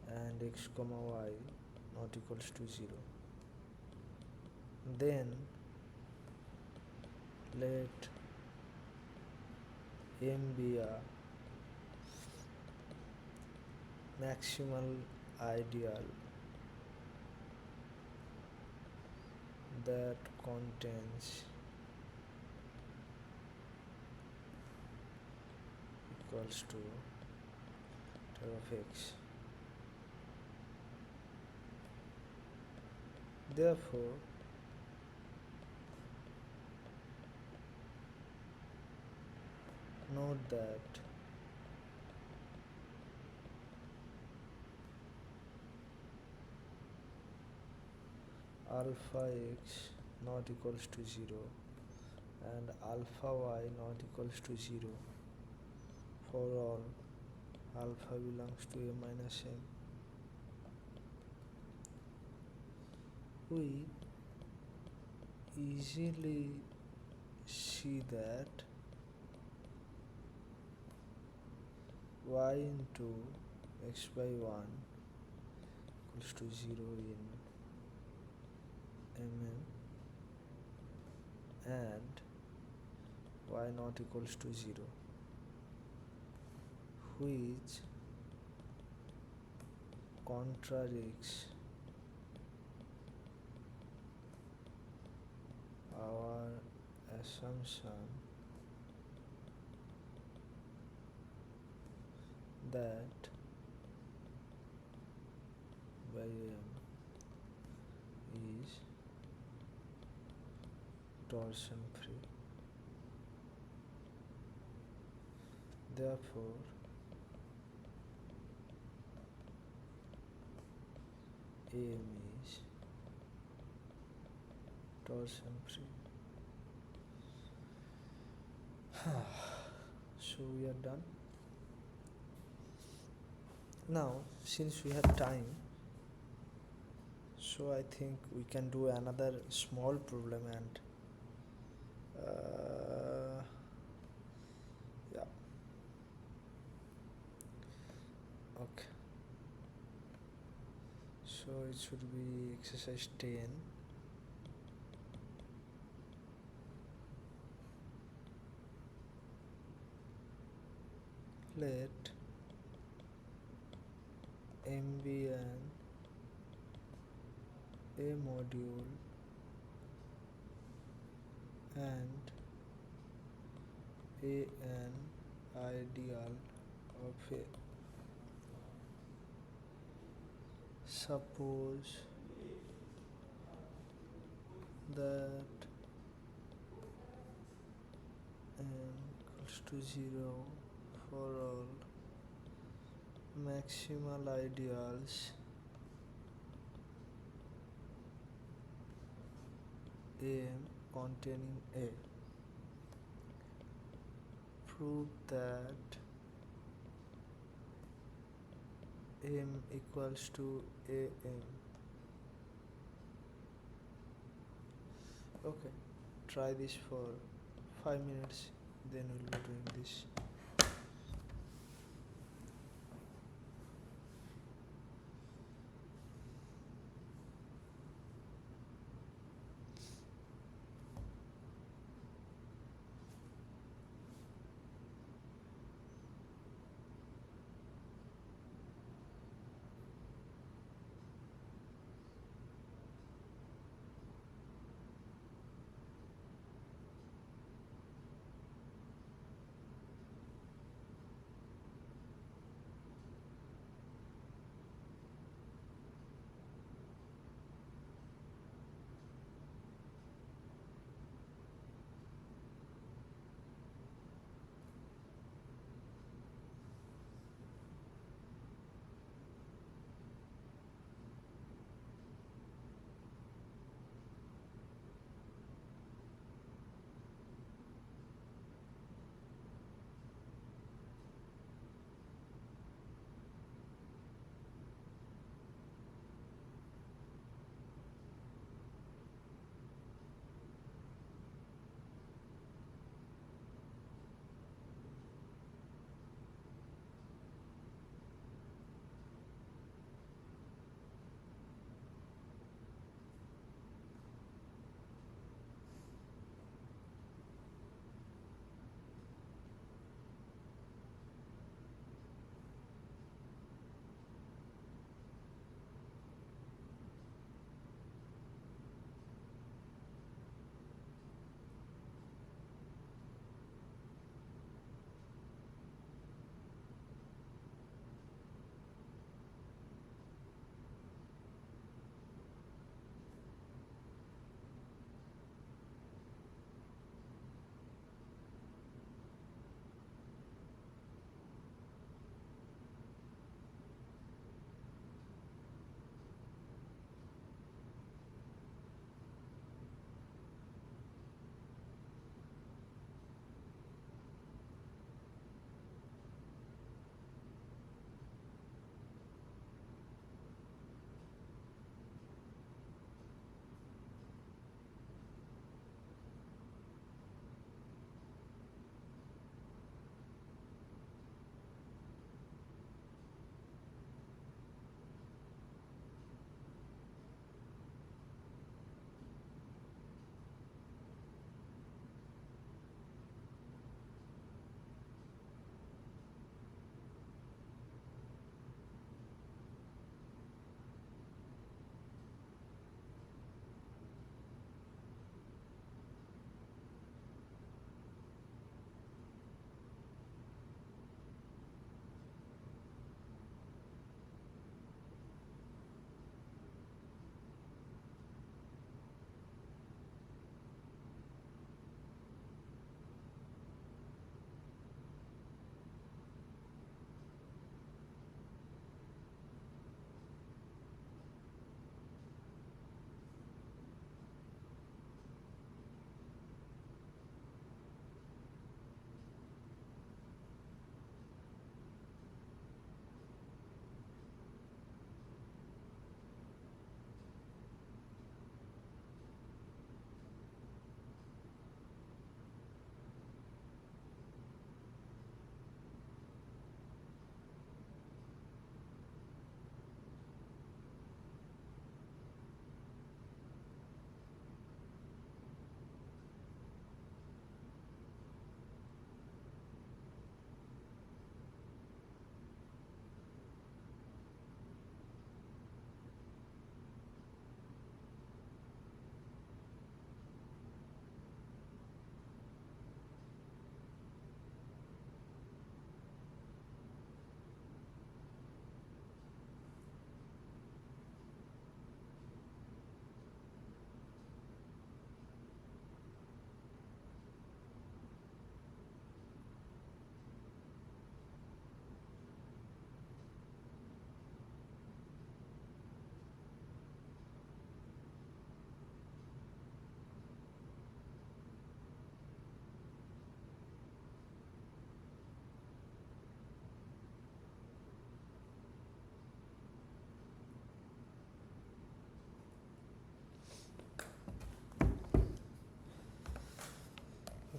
and x comma y not equals to 0. Then let M be a maximal ideal that contains equals to type of x. Therefore note that alpha x not equals to 0 and alpha y not equals to 0 for all alpha belongs to A minus M. We easily see that y into x by 1 equals to 0 in mm and y not equals to 0, which contradicts our assumption that barium is torsion free. Therefore, AM is torsion free. So we are done. Now, since we have time, so I think we can do another small problem and yeah, okay. So it should be exercise 10. Let M be an A module and A an ideal of A. Suppose that n equals to 0 for all maximal ideals AM containing A. Prove that M equals to AM. Okay, try this for 5 minutes, then we'll be doing this.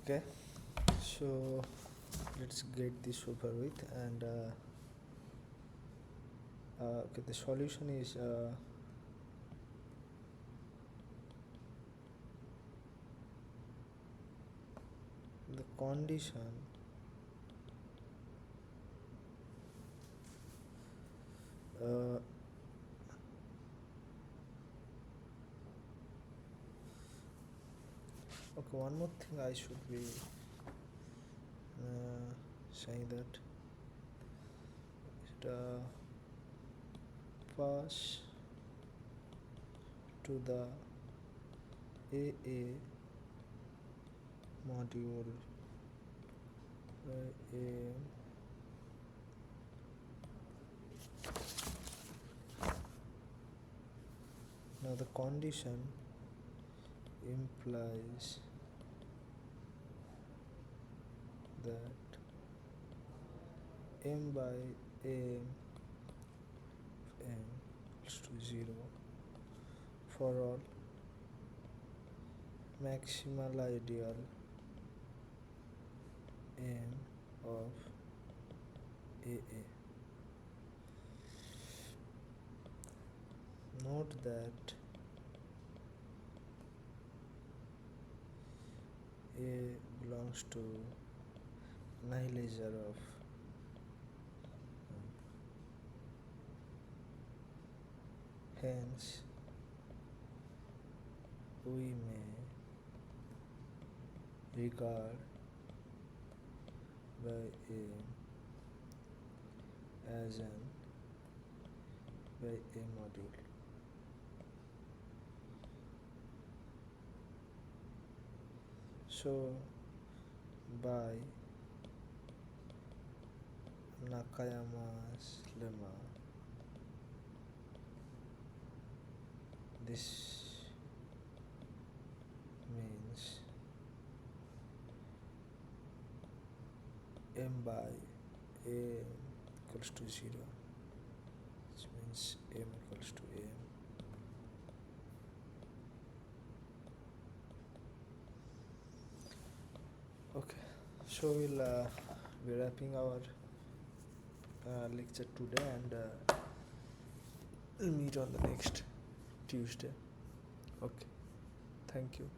Okay, so let's get this over with. And okay, the solution is the condition uh, okay, one more thing I should be saying that it pass to the AA module A. Now the condition implies that m by m equals to 0 for all maximal ideal m of AA. Note that A belongs to annihilator of hence we may regard by A as an by A module. So by Nakayama's lemma, this means m by a equals to 0, which means m equals to m. Okay, so we'll be wrapping our lecture today, and we'll meet on the next Tuesday. Okay, thank you.